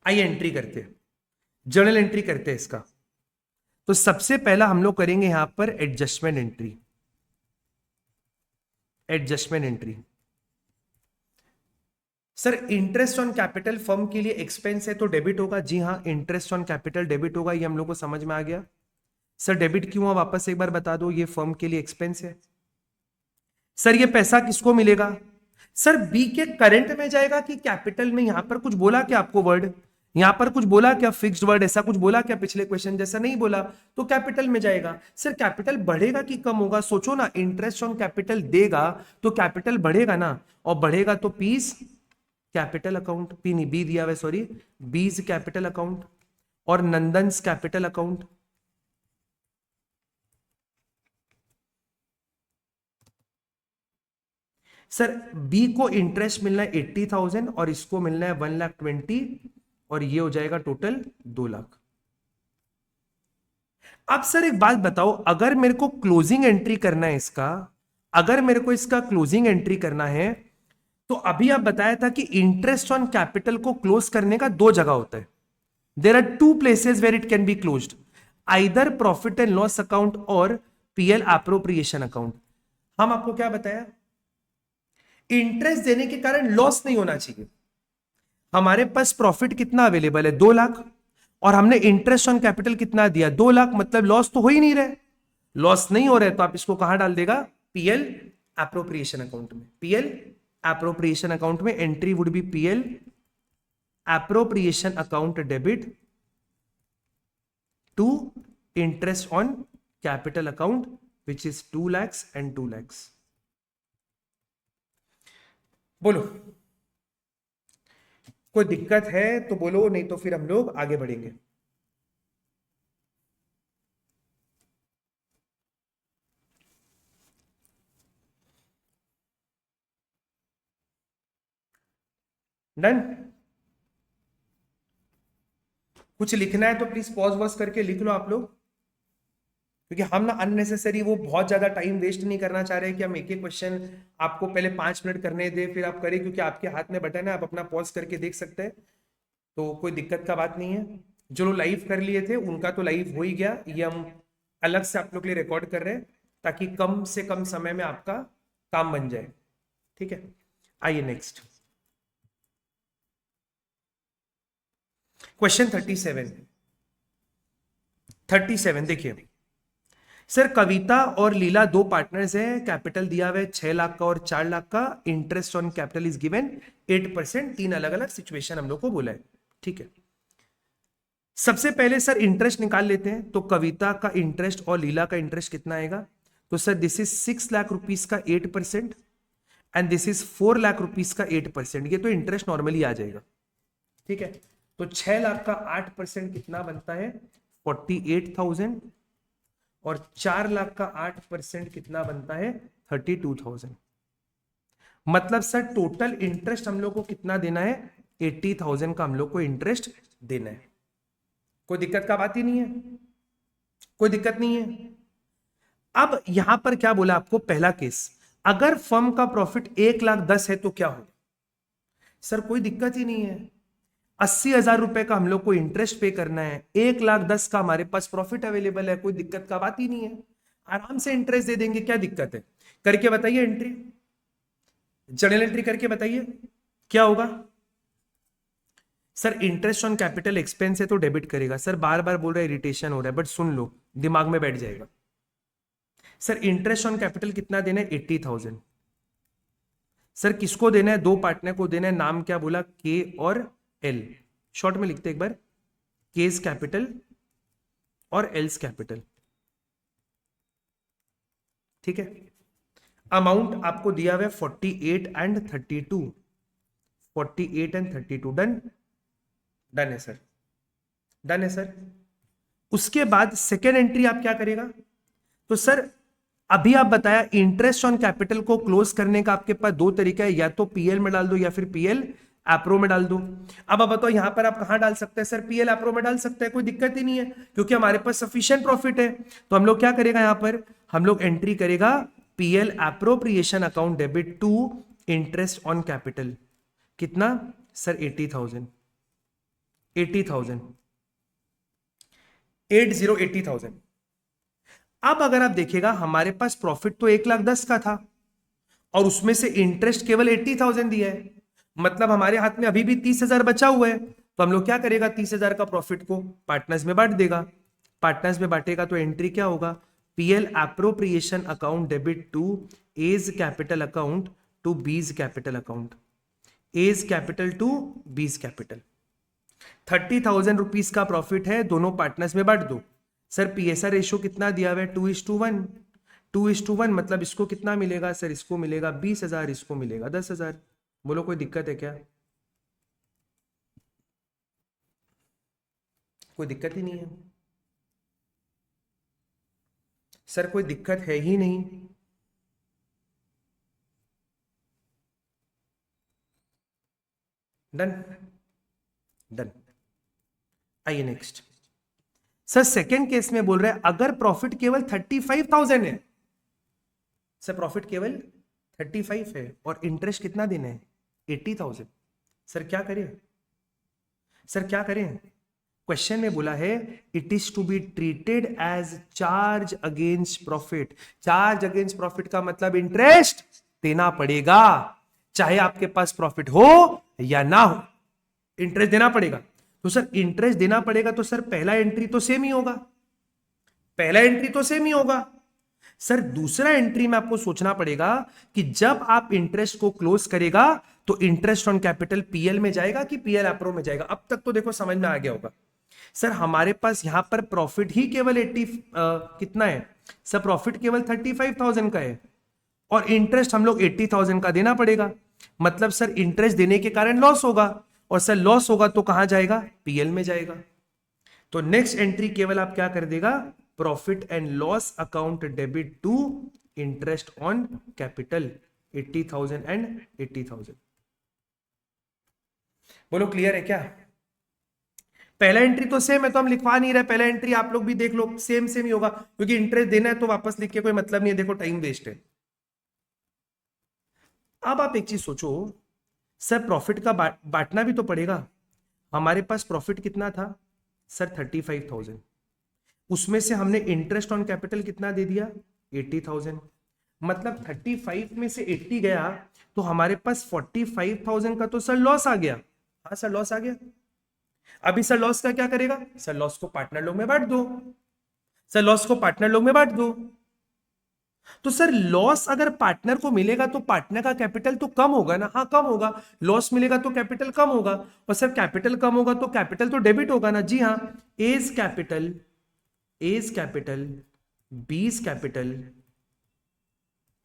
आइए एंट्री करते हैं, जर्नल एंट्री करते हैं इसका। तो सबसे पहला हम लोग करेंगे यहां पर adjustment entry. Adjustment entry, sir interest on capital firm के लिए एक्सपेंस है तो डेबिट होगा, जी हाँ इंटरेस्ट ऑन कैपिटल डेबिट होगा, ये हम लोग को समझ में आ गया। सर डेबिट क्यों हुआ, वापस एक बार बता दो, ये फर्म के लिए एक्सपेंस है। सर ये पैसा किसको मिलेगा, सर बी के करंट में जाएगा कि कैपिटल में, यहां पर कुछ बोला क्या आपको वर्ड, यहां पर कुछ बोला क्या फिक्स्ड वर्ड, ऐसा कुछ बोला क्या पिछले क्वेश्चन जैसा, नहीं बोला, तो कैपिटल में जाएगा। सर कैपिटल बढ़ेगा कि कम होगा, सोचो ना, इंटरेस्ट ऑन कैपिटल देगा तो कैपिटल बढ़ेगा ना, और बढ़ेगा तो पीस कैपिटल अकाउंट, पी नहीं बी दिया हुआ, सॉरी, बीज कैपिटल अकाउंट और नंदन्स कैपिटल अकाउंट। सर बी को इंटरेस्ट मिलना है 80,000 और इसको मिलना है 1,20,000, और ये हो जाएगा टोटल 2 लाख। अब सर एक बात बताओ, अगर मेरे को क्लोजिंग एंट्री करना है इसका, अगर मेरे को इसका क्लोजिंग एंट्री करना है, तो अभी आप बताया था कि इंटरेस्ट ऑन कैपिटल को क्लोज करने का 2 जगह होता है। There are 2 places where it can be closed, either profit and loss account और पीएल एप्रोप्रिएशन अकाउंट। हम आपको क्या बताया, इंटरेस्ट देने के कारण लॉस नहीं होना चाहिए। हमारे पास प्रॉफिट कितना अवेलेबल है, 2 लाख, और हमने इंटरेस्ट ऑन कैपिटल कितना दिया, 2 लाख, मतलब लॉस तो हो ही नहीं रहे। लॉस नहीं हो रहा है तो आप इसको कहां डाल देगा, पीएल एप्रोप्रिएशन अकाउंट में। पीएल एप्रोप्रिएशन अकाउंट में entry would be PL appropriation account debit to interest on capital account which is 2 lakhs and 2 lakhs। बोलो कोई दिक्कत है तो बोलो, नहीं तो फिर हम लोग आगे बढ़ेंगे। डन, कुछ लिखना है तो प्लीज पॉज वॉज करके लिख लो आप लोग। क्योंकि हम ना अननेसेसरी वो बहुत ज्यादा टाइम वेस्ट नहीं करना चाह रहे कि हम एक एक क्वेश्चन आपको पहले 5 मिनट करने दे फिर आप करें, क्योंकि आपके हाथ में बटन है, आप अपना पॉज करके देख सकते हैं, तो कोई दिक्कत का बात नहीं है। जो लोग लाइव कर लिए थे उनका तो लाइव हो ही गया, ये हम अलग से आप लोग के लिए रिकॉर्ड कर रहे हैं ताकि कम से कम समय में आपका काम बन जाए। ठीक है, आइए नेक्स्ट क्वेश्चन 37 देखिए सर, कविता और लीला दो पार्टनर्स हैं, कैपिटल दिया हुआ है 6 लाख का और 4 लाख का, interest on capital is given 8%, तीन अलग अलग सिचुएशन हम लोग को बोला है। ठीक है, सबसे पहले सर इंटरेस्ट निकाल लेते हैं, तो कविता का इंटरेस्ट और लीला का इंटरेस्ट कितना आएगा, तो sir this is 6 lakh rupees का 8% and this is 4 lakh rupees का 8%, ये तो इंटरेस्ट नॉर्मली आ जाएगा। ठीक है, तो 6 लाख का 8% कितना बनता है 48,000 और 4 लाख का 8% कितना बनता है 32,000। मतलब सर टोटल इंटरेस्ट हम लोग को कितना देना है 80,000 का हम लोग को इंटरेस्ट देना है। कोई दिक्कत का बात ही नहीं है, कोई दिक्कत नहीं है। अब यहां पर क्या बोला आपको, पहला केस, अगर फर्म का प्रॉफिट 1,10,000 है तो क्या होगा, सर कोई दिक्कत ही नहीं है, 80,000 रुपए का हम लोग को इंटरेस्ट पे करना है, 1,10,000 का हमारे पास प्रॉफिट अवेलेबल है, कोई दिक्कत का बात ही नहीं है, आराम से इंटरेस्ट दे देंगे, क्या दिक्कत है। करके बताइए एंट्री, जर्नल एंट्री करके बताइए क्या होगा। Sir interest on capital expense है तो डेबिट करेगा, सर बार बार बोल रहा है इरिटेशन हो रहा है, बट सुन लो दिमाग में बैठ जाएगा। सर इंटरेस्ट ऑन कैपिटल कितना देना है 80,000, सर किसको देना है, दो पार्टनर को देना है, नाम क्या बोला के और एल, शॉर्ट में लिखते एक बार, केस कैपिटल और एल्स कैपिटल। ठीक है, अमाउंट आपको दिया हुआ है 48 एंड 32, 48 एंड 32, डन, डन है सर, डन है सर। उसके बाद सेकेंड एंट्री आप क्या करेगा, तो सर अभी आप बताया इंटरेस्ट ऑन कैपिटल को क्लोज करने का आपके पास दो तरीका है, या तो पीएल में डाल दो या फिर पीएल एप्रो में डाल दो। अब आप बताओ यहां पर आप कहां डाल सकते हैं, सर पीएल एप्रो में डाल सकते हैं, कोई दिक्कत ही नहीं है क्योंकि हमारे पास सफिशिएंट प्रॉफिट है। तो हम लोग क्या करेगा, यहां पर हम लोग एंट्री करेगा PL appropriation account debit to interest on capital, कितना सर 80,000, 80,000, 80,000। अब अगर आप देखिएगा हमारे पास प्रॉफिट तो 1,10,000 का था और उसमें से इंटरेस्ट केवल 80,000 दिया है, मतलब हमारे हाथ में अभी भी 30,000 बचा हुआ है। तो हम लोग क्या करेगा, 30,000 का प्रॉफिट को पार्टनर्स में बांट देगा, पार्टनर्स में बांटेगा तो एंट्री क्या होगा, PL appropriation account debit to A's capital account to B's capital account, A's capital to B's capital. 30,000 rupees का प्रॉफिट है, दोनों पार्टनर्स में बांट दो। सर पीएसआर रेशियो कितना दिया हुआ है 2:1, 2:1, मतलब इसको कितना मिलेगा सर, इसको मिलेगा 20,000, इसको मिलेगा 10,000। बोलो कोई दिक्कत है क्या, कोई दिक्कत ही नहीं है सर, कोई दिक्कत है ही नहीं। डन, डन, आइए नेक्स्ट। सर सेकेंड केस में बोल रहे हैं अगर प्रॉफिट केवल 35,000 है, सर प्रॉफिट केवल 35 है और इंटरेस्ट कितना देना है 80,000, सर क्या करें, सर क्या करें। क्वेश्चन में बोला है it is to be treated as charge against profit, charge against profit का मतलब इंटरेस्ट देना पड़ेगा, चाहे आपके पास प्रॉफिट हो या ना हो, इंटरेस्ट देना पड़ेगा। तो सर इंटरेस्ट देना पड़ेगा तो सर पहला एंट्री तो सेम ही होगा, पहला एंट्री तो सेम ही होगा। सर दूसरा एंट्री में आपको सोचना पड़ेगा कि जब आप इंटरेस्ट को क्लोज करेगा तो इंटरेस्ट ऑन कैपिटल पीएल में जाएगा कि पीएल एप्रो में जाएगा। अब तक तो देखो समझ में आ गया होगा। सर हमारे पास यहां पर प्रॉफिट ही केवल 80 कितना है सर, प्रॉफिट केवल 35,000 का है और इंटरेस्ट हम लोग 80,000 का देना पड़ेगा, मतलब सर इंटरेस्ट देने के कारण लॉस होगा और सर लॉस होगा तो कहां जाएगा, पीएल में जाएगा। तो नेक्स्ट एंट्री केवल आप क्या कर देगा, profit and loss account debit to interest on capital 80,000 and 80,000। बोलो क्लियर है क्या। पहला एंट्री तो सेम है, तो हम लिखवा नहीं रहे, पहला एंट्री आप लोग भी देख लो, सेम सेम ही होगा, क्योंकि इंटरेस्ट देना है तो वापस लिख के कोई मतलब नहीं है, देखो टाइम वेस्ट है। अब आप एक चीज सोचो, सर प्रॉफिट का बांटना भी तो पड़ेगा। हमारे पास प्रॉफिट कितना था सर, 35,000, उसमें से हमने इंटरेस्ट ऑन कैपिटल कितना दे दिया, 80,000, मतलब 35 में से 80 गया, तो हमारे पास 45,000 का तो सर लॉस आ गया। हाँ सर लॉस आ गया। अभी सर लॉस का क्या करेगा, सर लॉस को पार्टनर लोग में बांट दो, सर लॉस को पार्टनर लोग में बांट दो। तो सर लॉस अगर पार्टनर को मिलेगा तो पार्टनर का कैपिटल तो कम होगा ना, हाँ कम होगा, लॉस मिलेगा तो कैपिटल कम होगा, और सर कैपिटल कम होगा तो कैपिटल तो डेबिट होगा ना, जी हाँ, A's capital, A's capital, B's capital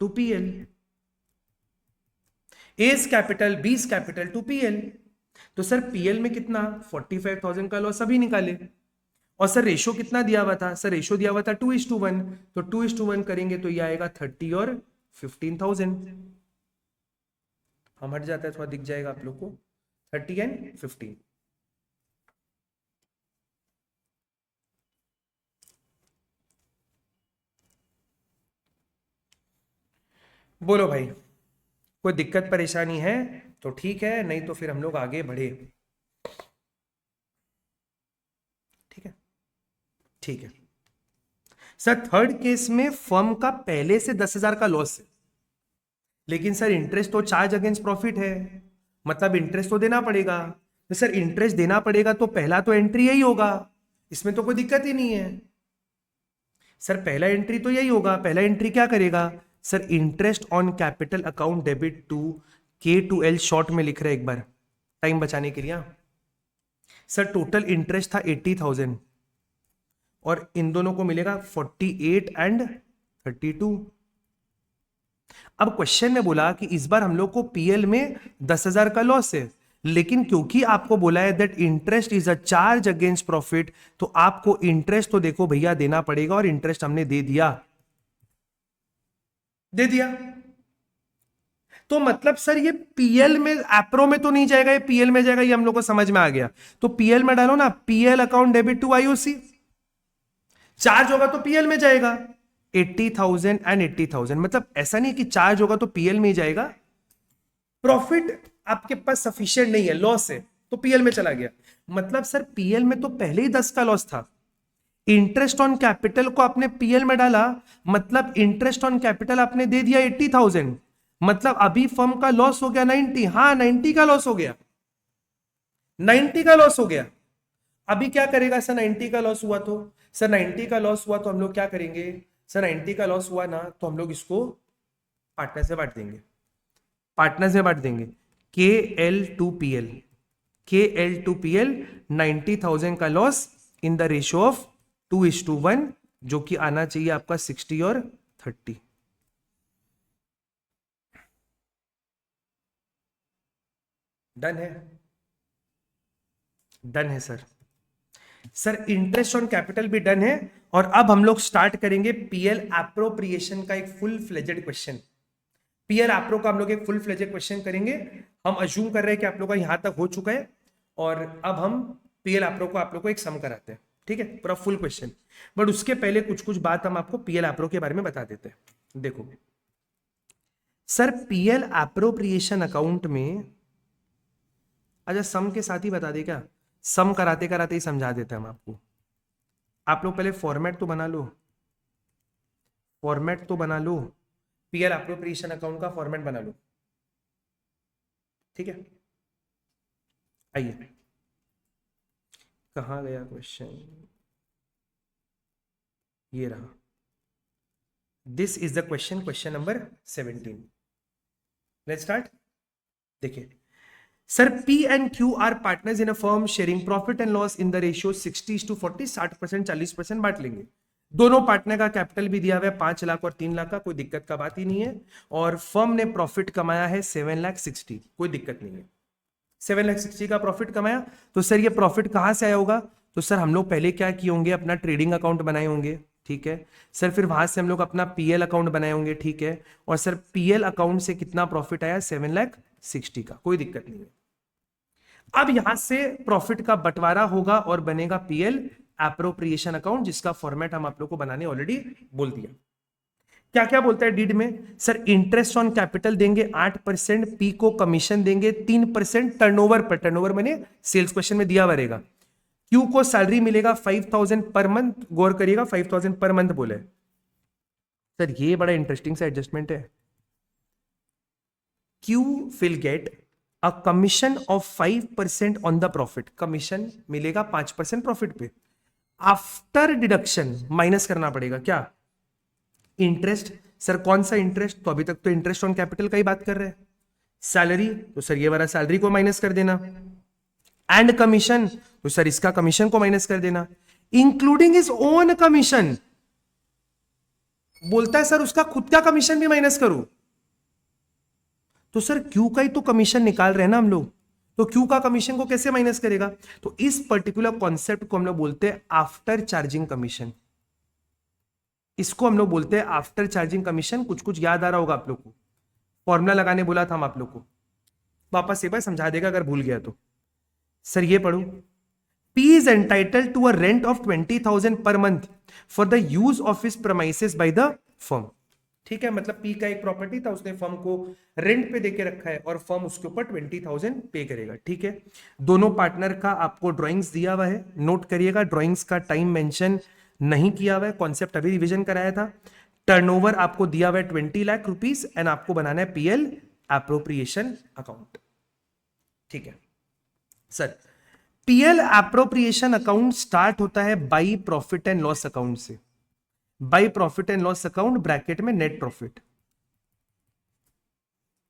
to PL, A's capital B's capital to PL. तो सर पीएल में कितना, 45,000 का लॉस अभी निकाले, और सर रेशो कितना दिया हुआ था, सर रेशो दिया हुआ था 2:1, तो 2:1 करेंगे तो ये आएगा 30 और 15,000। हम हट जाता है, थोड़ा दिख जाएगा आप लोग को, 30 एंड 15। बोलो भाई, कोई दिक्कत परेशानी है तो ठीक है, नहीं तो फिर हम लोग आगे बढ़े। ठीक है, ठीक है सर। थर्ड केस में फर्म का पहले से 10,000 का लॉस है, लेकिन सर इंटरेस्ट तो चार्ज अगेंस्ट प्रॉफिट है, मतलब इंटरेस्ट तो देना पड़ेगा। तो सर इंटरेस्ट देना पड़ेगा तो पहला तो एंट्री यही होगा, इसमें तो कोई दिक्कत ही नहीं है। सर पहला एंट्री तो यही होगा, पहला एंट्री क्या करेगा sir, interest on capital account debit to K2L, short में लिख रहे एक बार टाइम बचाने के लिए। सर टोटल इंटरेस्ट था 80,000 और इन दोनों को मिलेगा 48 एंड 32। अब क्वेश्चन में बोला कि इस बार हम लोग को पीएल में 10,000 का लॉस है, लेकिन क्योंकि आपको बोला है that interest is a charge against profit, तो आपको इंटरेस्ट तो देखो भैया देना पड़ेगा, और इंटरेस्ट हमने दे दिया, दे दिया। तो मतलब सर ये पीएल में, एप्रो में तो नहीं जाएगा, ये पीएल में जाएगा, ये हम लोग को समझ में आ गया। तो पीएल में डालो ना, PL account debit to IOC, charge होगा तो पीएल में जाएगा, 80,000 एंड 80,000, मतलब ऐसा नहीं कि चार्ज होगा तो पीएल में ही जाएगा, प्रॉफिट आपके पास सफिशिएंट नहीं है, लॉस है, तो पीएल में चला गया। मतलब सर पीएल में तो पहले ही 10 का लॉस था, इंटरेस्ट ऑन कैपिटल को आपने पीएल में डाला, मतलब इंटरेस्ट ऑन कैपिटल आपने दे दिया 80,000, मतलब अभी फर्म का लॉस हो गया 90, हाँ 90 का लॉस हो गया, 90 का लॉस हो गया। अभी क्या करेगा सर, 90 का लॉस हुआ तो, सर 90 का लॉस हुआ तो हम लोग क्या करेंगे सर, 90 का लॉस हुआ ना तो हम लोग इसको पार्टनर से बांट देंगे, पार्टनर से बांट देंगे, KL2PL, KL2PL 90,000 का loss in the ratio of 2:1, जो कि आना चाहिए आपका 60 और 30। डन है, डन है sir. Sir interest on capital भी डन है, और अब हम लोग स्टार्ट करेंगे पीएल एप्रोप्रिएशन का एक full fledged question. PL appro का हम लोग एक फुल फ्लेजेड क्वेश्चन करेंगे। हम अज्यूम कर रहे हैं कि आप लोग का यहां तक हो चुका है, और अब हम पीएल एप्रो को आप लोग को एक सम कराते हैं, ठीक है, पूरा फुल क्वेश्चन। बट उसके पहले कुछ कुछ बात हम आपको पीएल एप्रो के बारे में बता देते हैं। देखो सर, पीएल एप्रोप्रिएशन अकाउंट में, अच्छा सम के साथ ही बता दे क्या, सम कराते कराते ही समझा देते हैं हम आपको। आप लोग पहले फॉर्मेट तो बना लो, फॉर्मेट तो बना लो, पीएल एप्रोप्रिएशन अकाउंट का फॉर्मेट बना लो, ठीक है। आइए, कहां गया क्वेश्चन, ये रहा, this is the question, question number 17। Let's start. देखिए sir, P and Q are partners in a firm sharing profit and loss in the ratio 60:40, 60%, 40% बांट लेंगे। दोनों पार्टनर का कैपिटल भी दिया हुआ है 5 लाख और 3 लाख का, कोई दिक्कत का बात ही नहीं है। और फर्म ने प्रॉफिट कमाया है 7,60,000, कोई दिक्कत नहीं है, 7,60,000 का प्रॉफिट कमाया। तो सर ये प्रॉफिट कहां से आया होगा, तो सर हम लोग पहले क्या किए होंगे, अपना ट्रेडिंग अकाउंट बनाए होंगे, ठीक है सर, फिर वहां से हम लोग अपना पीएल अकाउंट बनाए होंगे, ठीक है। और सर पीएल अकाउंट से कितना प्रॉफिट आया, 7,60,000 का, कोई दिक्कत नहीं है। अब यहां से प्रॉफिट का बंटवारा होगा और बनेगा पीएल एप्रोप्रिएशन अकाउंट, जिसका फॉर्मेट हम आप लोग को बनाने ऑलरेडी बोल दिया। क्या क्या बोलता है डीड में? सर इंटरेस्ट ऑन कैपिटल देंगे 8%, पी को कमीशन देंगे 3% टर्नओवर पर, टर्नओवर मैंने सेल्स क्वेश्चन में दिया हुआ रहेगा। क्यू को सैलरी मिलेगा 5000 पर मंथ, गौर करिएगा 5000 पर मंथ बोले। सर ये बड़ा इंटरेस्टिंग सा एडजस्टमेंट है। Q will get a commission of 5% on the profit, commission मिलेगा 5% प्रॉफिट पे। आफ्टर डिडक्शन माइनस करना पड़ेगा क्या? इंटरेस्ट। सर कौन सा इंटरेस्ट? तो अभी तक तो इंटरेस्ट ऑन कैपिटल का ही बात कर रहे हैं। सैलरी, तो सर ये वाला सैलरी को माइनस कर देना। एंड कमीशन, तो सर इसका कमीशन को माइनस कर देना, इंक्लूडिंग इज ओन कमीशन। बोलता है सर उसका खुद का कमीशन भी माइनस करो। तो सर क्यू का ही तो कमीशन निकाल रहे हैं ना हम लोग, तो क्यू का कमीशन को कैसे माइनस करेगा? तो इस पर्टिकुलर कॉन्सेप्ट को हम लोग बोलते हैं आफ्टर चार्जिंग कमीशन। इसको हम लोग बोलते हैं आफ्टर चार्जिंग कमीशन। कुछ कुछ याद आ रहा होगा आप लोग को, फॉर्मूला लगाने बोला था हम आप लोग को, वापस एक बार समझा देगा अगर भूल गया तो। सर ये पढ़ो, P is entitled to a rent of 20,000 per month for the use of his premises by the firm। ठीक है, मतलब P का एक प्रॉपर्टी था, उसने फर्म को रेंट पे देके रखा है और फर्म उसके ऊपर 20,000 पे करेगा। ठीक है, दोनों पार्टनर का आपको ड्राइंग्स दिया हुआ है, नोट करिएगा। ड्राइंग्स का टाइम मेंशन नहीं किया हुआ है, कॉन्सेप्ट अभी रिवीजन कराया था। टर्नओवर आपको दिया हुआ है 20 लाख रुपीस एंड आपको बनाना है पीएल एप्रोप्रिएशन अकाउंट। ठीक है sir, PL appropriation account start होता है by profit and loss account से। By profit and loss account bracket में नेट प्रॉफिट।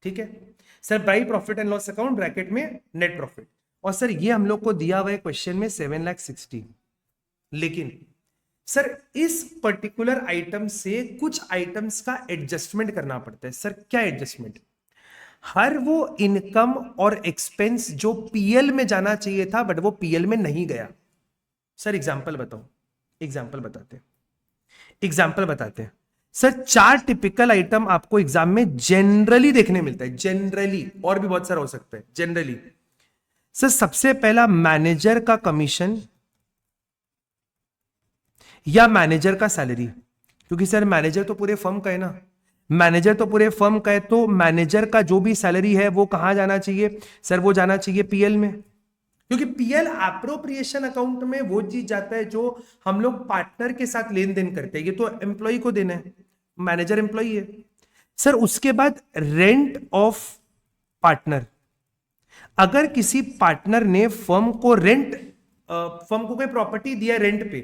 ठीक है sir, by profit and loss account bracket में नेट प्रॉफिट। और सर ये हम लोग को दिया हुआ है क्वेश्चन में 7,60,000। लेकिन सर इस पर्टिकुलर आइटम से कुछ आइटम्स का एडजस्टमेंट करना पड़ता है। सर क्या एडजस्टमेंट? हर वो इनकम और एक्सपेंस जो पीएल में जाना चाहिए था बट वो पीएल में नहीं गया। सर एग्जांपल बताओ, एग्जांपल बताते हैं। सर 4 टिपिकल आइटम आपको एग्जाम में जनरली देखने मिलता है, जनरली, और भी बहुत सारा हो सकता है जनरली। सर सबसे पहला मैनेजर का कमीशन या मैनेजर का सैलरी, क्योंकि सर मैनेजर तो पूरे फर्म का है ना, मैनेजर तो पूरे फर्म का है, तो मैनेजर का जो भी सैलरी है वो कहां जाना चाहिए? सर वो जाना चाहिए पीएल में, क्योंकि पीएल एप्रोप्रिएशन अकाउंट में वो चीज जाता है जो हम लोग पार्टनर के साथ लेन देन करते हैं। ये तो एम्प्लॉय को देना है, मैनेजर एम्प्लॉय है। सर उसके बाद रेंट ऑफ पार्टनर, अगर किसी पार्टनर ने फर्म को कोई प्रॉपर्टी दिया रेंट पे,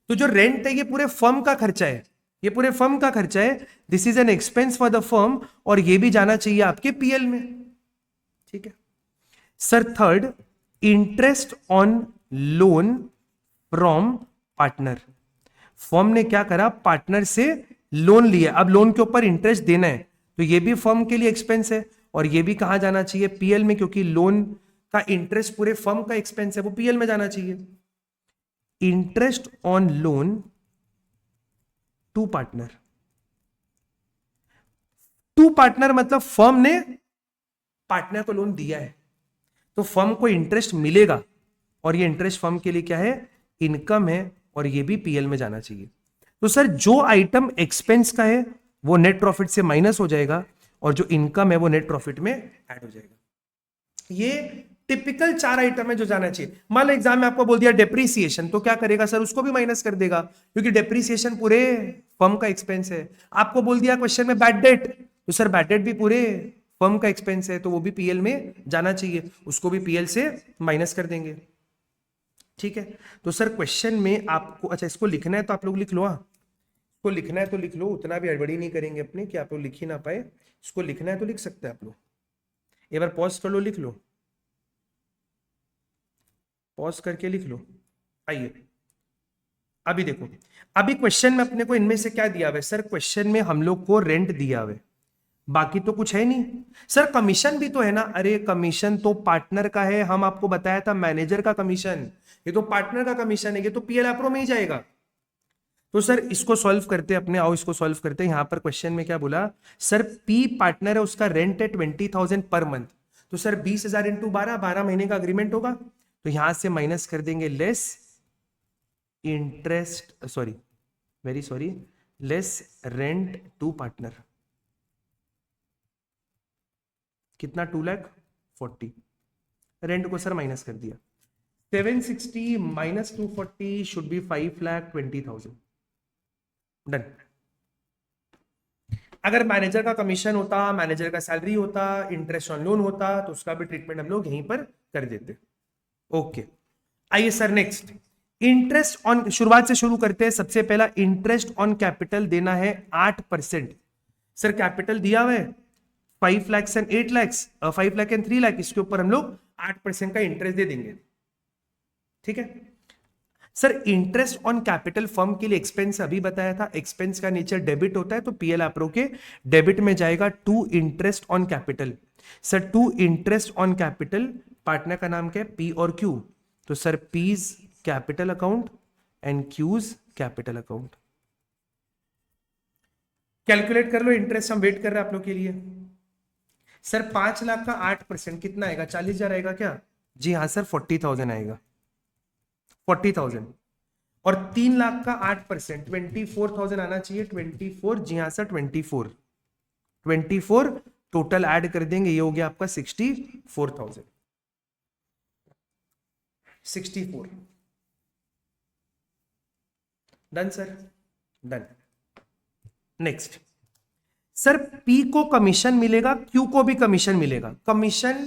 तो जो रेंट है ये पूरे फर्म का खर्चा है, ये पूरे फर्म का खर्चा है। This is an expense for the firm और ये भी जाना चाहिए आपके पीएल में। ठीक है sir, third interest on loan from partner. Firm ने क्या करा? पार्टनर से लोन लिया, अब लोन के ऊपर इंटरेस्ट देना है, तो ये भी फर्म के लिए एक्सपेंस है और ये भी कहां जाना चाहिए? पीएल में, क्योंकि लोन का इंटरेस्ट पूरे फर्म का एक्सपेंस है, वो पीएल में जाना चाहिए। Interest on loan to partner, to partner मतलब फर्म ने पार्टनर को लोन दिया है तो फर्म को इंटरेस्ट मिलेगा और ये इंटरेस्ट फर्म के लिए क्या है? इनकम है और ये भी पीएल में जाना चाहिए। तो सर जो आइटम एक्सपेंस का है वो नेट प्रॉफिट से माइनस हो जाएगा और जो इनकम है वो नेट प्रॉफिट में ऐड हो जाएगा। ये टिपिकल 4 आइटम है जो जाना चाहिए। मान लो एग्जाम में आपको बोल दिया डेप्रीसिएशन, तो क्या करेगा? सर उसको भी माइनस कर देगा, क्योंकि डेप्रीसिएशन पूरे फर्म का एक्सपेंस है। आपको बोल दिया क्वेश्चन में बैड डेट, तो सर बैड डेट भी पूरे फर्म का एक्सपेंस है, तो वो भी पीएल में जाना चाहिए, उसको भी पीएल से माइनस कर देंगे। ठीक है, तो सर क्वेश्चन में आपको, अच्छा इसको लिखना है तो आप लोग लिख लो, इसको लिखना है तो लिख लो, उतना भी हड़बड़ी नहीं करेंगे अपने कि आप लोग लिख ही ना पाए। इसको लिखना है तो लिख सकते हैं आप लोग, एक बार पॉज कर लो, लिख लो, पॉज करके लिख लो। आइए अभी देखो, अभी क्वेश्चन में अपने को इनमें से क्या दिया हुआ है? सर क्वेश्चन में हम लोग को रेंट दिया हुआ है, बाकी तो कुछ है नहीं। सर कमीशन भी तो है ना, अरे कमीशन तो पार्टनर का है, हम आपको बताया था मैनेजर का कमीशन, ये तो पार्टनर का कमीशन है, ये तो पीएल एप्रो में ही जाएगा। तो सर इसको सॉल्व करते अपने, आओ इसको सॉल्व करते हैं। यहां पर क्वेश्चन में क्या बोला? सर पी पार्टनर है, उसका रेंट है 20,000 पर मंथ, तो सर 20,000 इंटू 12, 12 महीने का अग्रीमेंट होगा, तो यहां से माइनस कर देंगे less interest, sorry very sorry, less rent to partner. कितना? 2,40,000। रेंट को सर माइनस कर दिया, 760 माइनस 240 शुड बी 5,20,000। डन। अगर मैनेजर का कमीशन होता, मैनेजर का सैलरी होता, इंटरेस्ट ऑन लोन होता, तो उसका भी ट्रीटमेंट हम लोग यहीं पर कर देते। ओके, आइए सर नेक्स्ट, इंटरेस्ट ऑन, शुरुआत से शुरू करते हैं। सबसे पहला इंटरेस्ट ऑन कैपिटल देना है 8%। सर कैपिटल दिया हुआ है 5 लाख एंड 8 लाख, 5 लाख एंड 3 लाख, इसके ऊपर हम लोग 8% का इंटरेस्ट दे देंगे। ठीक है sir, interest on capital firm के लिए एक्सपेंस अभी बताया था, एक्सपेंस का नेचर डेबिट होता है, तो पीएल एप्रो के डेबिट में जाएगा to interest on capital. Sir to interest on capital, partner का नाम क्या है? पी और क्यू, तो sir P's capital account and Q's capital account. Calculate कर लो इंटरेस्ट, हम वेट कर रहे हैं आप लोग के लिए। सर 5 लाख का 8% कितना आएगा? 40,000 आएगा क्या? जी हाँ सर, 40,000 आएगा, 40,000। और 3 लाख का 8% 24,000 आना चाहिए, 24, जी हाँ सर 24 टोटल ऐड कर देंगे, ये हो गया आपका 64,000, 64। Done sir, done. Next sir, P को कमीशन मिलेगा, क्यू को भी कमीशन मिलेगा। कमीशन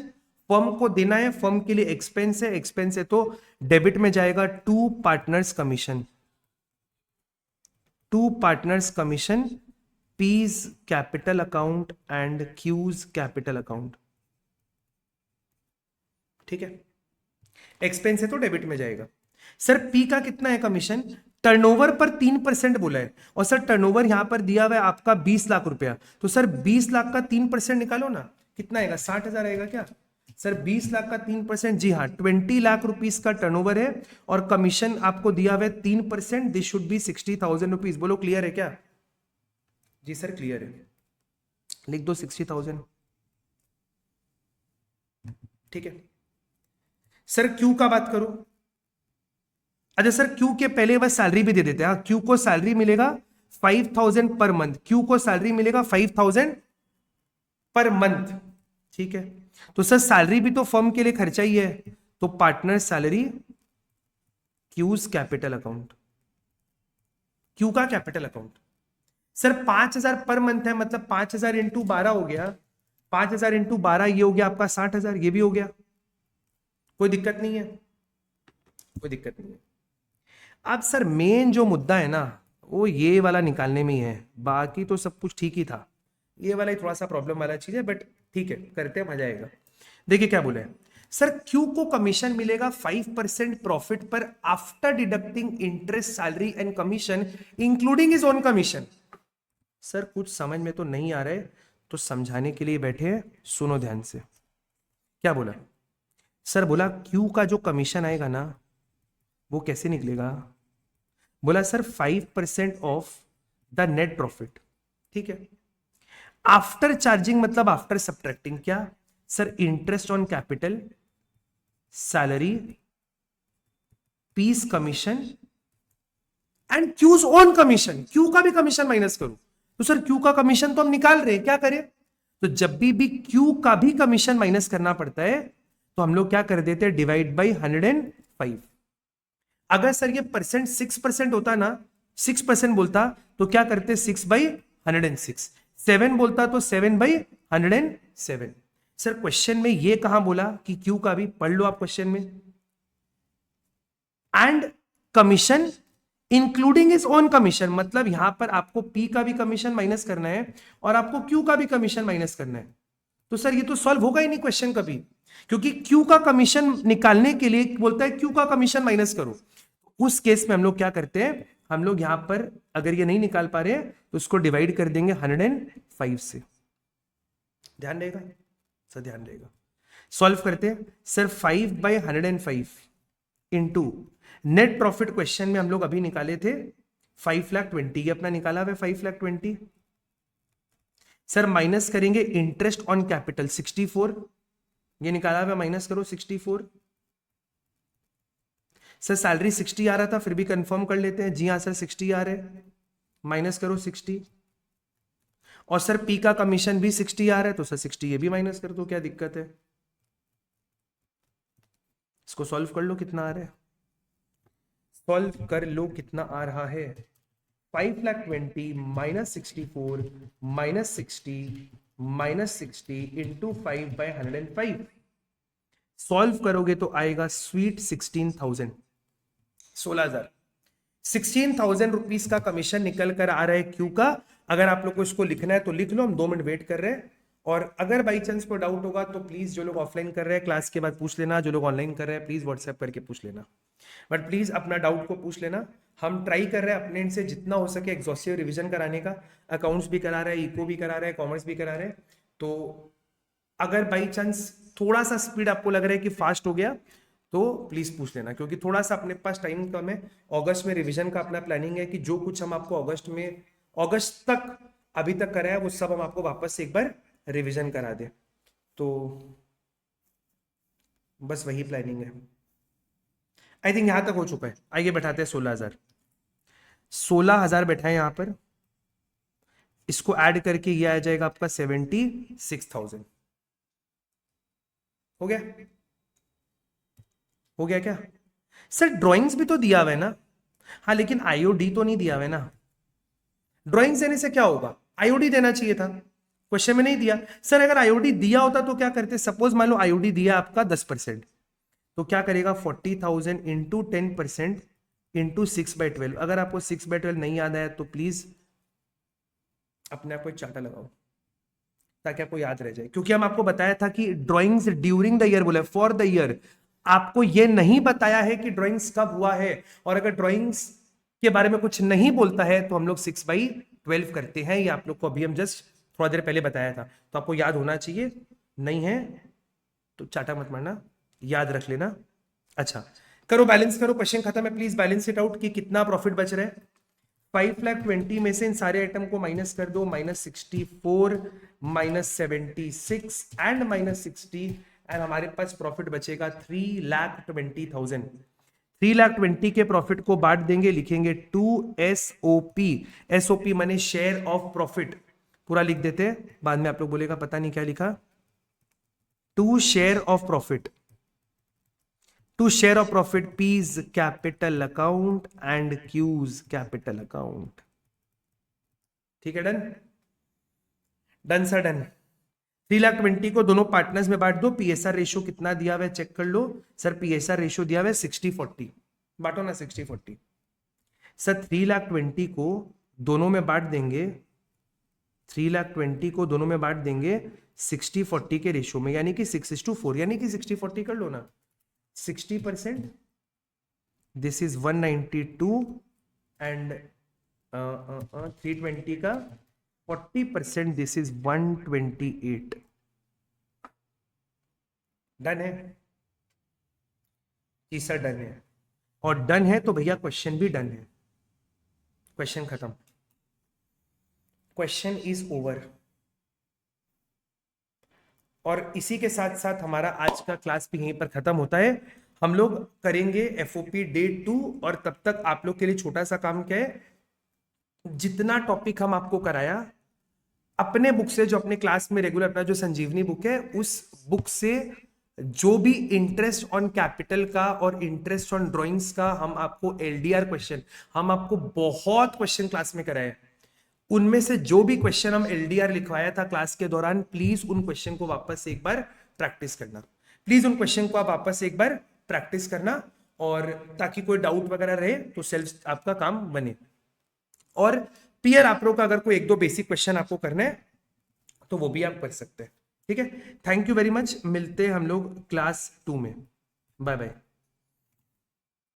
फर्म को देना है, फर्म के लिए एक्सपेंस है, एक्सपेंस है तो डेबिट में जाएगा to partners commission, to partners commission, P's capital account and Q's capital account. ठीक है, एक्सपेंस है तो डेबिट में जाएगा। सर पी का कितना है कमीशन? टर्नओवर पर 3% बोला है, और सर टर्नओवर यहां पर दिया हुआ है आपका 20 लाख रुपया, तो सर 20 लाख का 3% निकालो ना, कितना आएगा? 60,000 आएगा क्या? सर 20 लाख का 3%, जी हाँ 20 लाख रुपीस का टर्नओवर है, और कमीशन आपको दिया हुआ है 3%, दिस शुड बी 60,000 रुपीज। बोलो क्लियर है क्या? जी सर क्लियर है, लिख दो 60,000। ठीक है सर, क्यू का बात करो। अच्छा सर, क्यू के पहले बस सैलरी भी दे देते हैं। क्यू को सैलरी मिलेगा 5,000 पर मंथ, क्यू को सैलरी मिलेगा 5,000 पर मंथ। ठीक है, तो सर सैलरी भी तो फर्म के लिए खर्चा ही है, तो partner salary Q's capital account, Q का capital account. Sir 5,000 per month है, मतलब 5,000 इंटू 12 हो गया, 5,000 इंटू 12 ये हो गया आपका 60,000, ये भी हो गया, कोई दिक्कत नहीं है, कोई दिक्कत नहीं है। अब सर मेन जो मुद्दा है ना, वो ये वाला निकालने में ही है, बाकी तो सब कुछ ठीक ही था, ये वाला ही थोड़ा सा प्रॉब्लम वाला चीज है, बट ठीक है करते हैं, मजा आएगा। देखिए क्या बोले सर, क्यू को कमीशन मिलेगा 5% प्रॉफिट पर after deducting interest, salary and commission including his own commission. Sir कुछ समझ में तो नहीं आ रहा है, तो समझाने के लिए बैठे हैं, सुनो ध्यान से। क्या बोला सर? बोला क्यू का जो कमीशन आएगा ना, वो कैसे निकलेगा? बोला sir 5% of the net profit. ठीक है, आफ्टर चार्जिंग मतलब आफ्टर सब्ट्रैक्टिंग क्या? Sir interest on capital, salary, P's commission and Q's own commission. Q का भी कमीशन माइनस करूं तो सर क्यू का कमीशन तो हम निकाल रहे हैं, क्या करें? तो जब भी क्यू का भी कमीशन माइनस करना पड़ता है, तो हम लोग क्या कर देते हैं? Divide by 105। अगर सर ये परसेंट 6% होता ना, 6% बोलता तो क्या करते? 6/106। 7 बोलता तो 7/107। सर क्वेश्चन में ये कहां बोला कि क्यू का भी? पढ़ लो आप क्वेश्चन में, and commission including is own commission, मतलब यहां पर आपको पी का भी कमीशन माइनस करना है और आपको क्यू का भी कमीशन माइनस करना है। तो सर ये तो सॉल्व होगा ही नहीं क्वेश्चन कभी, क्योंकि क्यू का कमीशन निकालने के लिए बोलता है क्यू का कमीशन माइनस करो। उस केस में हम लोग क्या करते हैं? हम लोग यहां पर अगर ये नहीं निकाल पा रहे तो उसको डिवाइड कर देंगे 105 से। ध्यान रहेगा सर, ध्यान रहेगा। सॉल्व करते हैं sir, 5/105 into net profit, question में हम लोग अभी निकाले थे 5,20,000, ये अपना निकाला हुआ 5,20,000। सर माइनस करेंगे इंटरेस्ट ऑन कैपिटल 64, ये निकाला हुआ माइनस करो 64। सर सैलरी 60 आ रहा था, फिर भी कंफर्म कर लेते हैं। जी हाँ सर 60 आ रहा है, माइनस करो 60। और सर पी का कमीशन भी 60 आ रहा है, तो सर 60 ये भी माइनस कर दो, क्या दिक्कत है। इसको सॉल्व कर लो, कितना आ रहा है, सॉल्व कर लो कितना आ रहा है। 5,20,000 minus 64 minus 60 minus 60 into 5/105। Solve करोगे तो आएगा स्वीट 16,000, 16,000। 16,000 रुपीज का कमीशन निकल कर आ रहा है क्यू का। अगर आप लोग को इसको लिखना है तो लिख लो, हम 2 मिनट वेट कर रहे हैं। और अगर बाई चांस कोई डाउट होगा तो प्लीज जो लोग ऑफलाइन कर रहे हैं क्लास के बाद पूछ लेना, जो लोग ऑनलाइन कर रहे हैं प्लीज व्हाट्सएप करके पूछ लेना। बट प्लीज अपना डाउट को पूछ लेना। हम ट्राई कर रहे हैं अपने एंड से जितना हो सके एग्जॉस्टिव रिवीजन कराने का। अकाउंट्स भी करा रहे हैं, इको भी करा रहे हैं, कॉमर्स भी करा रहे हैं। तो अगर बाई चांस थोड़ा सा स्पीड आपको लग रहा है कि फास्ट हो गया तो प्लीज पूछ लेना, क्योंकि थोड़ा सा अपने पास टाइम कम है। अगस्त में रिवीजन का अपना प्लानिंग है कि जो कुछ हम आपको अगस्त तक अभी तक करा है वो सब हम आपको वापस से एक बार रिवीजन करा दे। तो बस वही प्लानिंग है। आई थिंक यहां तक हो चुका है। आइए बैठाते हैं 16,000। 16,000 बैठाए यहां पर, इसको ऐड करके ये आ जाएगा आपका 76,000। हो गया, हो गया क्या सर? ड्राइंग्स भी तो दिया हुआ है ना। हाँ लेकिन आईओडी तो नहीं दिया हुआ है ना। ड्राइंग्स देने से क्या होगा, आईओडी देना चाहिए था, क्वेश्चन में नहीं दिया। सर अगर आईओडी दिया होता तो क्या करते, सपोज मान लो आईओडी दिया आपका 10%, तो क्या करेगा 40,000 इंटू 10% इंटू 6/12। अगर आपको 6/12 नहीं याद आया तो प्लीज अपने आप को एक चाटा लगाओ ताकि आपको याद रह जाए, क्योंकि हम आपको बताया था कि ड्राइंग्स ड्यूरिंग द ईयर बोला, फॉर द ईयर। आपको यह नहीं बताया है कि ड्राइंग्स कब हुआ है। और अगर ड्राइंग्स के बारे में कुछ नहीं बोलता है तो हम लोग 6/12 करते हैं। ये आप लोग को अभी हम जस्ट थोड़ा देर पहले बताया था, तो आपको याद होना चाहिए। नहीं है तो चाटा मत मारना, याद रख लेना। अच्छा करो, बैलेंस करो, क्वेश्चन खत्म है। प्लीज बैलेंस इट आउट कि कितना प्रॉफिट बच रहा है। 5,20,000 में से इन सारे आइटम को माइनस कर दो, -64 -76 एंड -60, एंड हमारे पास प्रॉफिट बचेगा 3,20,000। 3,20,000 के प्रॉफिट को बांट देंगे, लिखेंगे 2 SOP। SOP माने शेयर ऑफ प्रॉफिट, पूरा लिख देते हैं, बाद में आप लोग बोलेगा पता नहीं क्या लिखा। 2 share of profit, to share of profit, P's capital account and Q's capital account। ठीक है, डन डन सर डन। 3,20,000 को दोनों पार्टनर्स में बांट दो। पीएसआर रेशियो कितना दिया हुआ है चेक कर लो। सर पीएसआर रेशियो दिया हुआ है 60/40, बांटो ना 60/40। सर 3,20,000 को दोनों में बांट देंगे, 3,20,000 को दोनों में बांट देंगे 60/40 के रेशियो में, यानी कि 6:4, यानी कि 60/40 कर लो ना। 60%, दिस इज 192 एंड 320 का 40%, दिस इज 128। डन है जी सर, डन है। और डन है तो भैया क्वेश्चन भी डन है। क्वेश्चन खत्म, क्वेश्चन इज ओवर। और इसी के साथ साथ हमारा आज का क्लास भी यहीं पर खत्म होता है। हम लोग करेंगे एफओपी डे 2, और तब तक आप लोग के लिए छोटा सा काम क्या है, जितना टॉपिक हम आपको कराया अपने बुक से, जो अपने क्लास में रेगुलर अपना जो संजीवनी बुक है, उस बुक से जो भी इंटरेस्ट ऑन कैपिटल का और इंटरेस्ट ऑन ड्राइंग्स का हम आपको एलडीआर क्वेश्चन, हम आपको बहुत क्वेश्चन क्लास में कराए, उनमें से जो भी क्वेश्चन हम एलडीआर लिखवाया था क्लास के दौरान, प्लीज उन क्वेश्चन को वापस एक बार प्रैक्टिस करना। प्लीज उन क्वेश्चन को आप वापस एक बार प्रैक्टिस करना, और ताकि कोई डाउट वगैरह रहे तो सेल्फ आपका काम बने। और पीयर आप लोग का अगर कोई 1-2 बेसिक क्वेश्चन आपको करने हैं तो वो भी आप कर सकते हैं। ठीक है, थैंक यू वेरी मच। मिलते हैं हम लोग क्लास 2 में। Bye bye.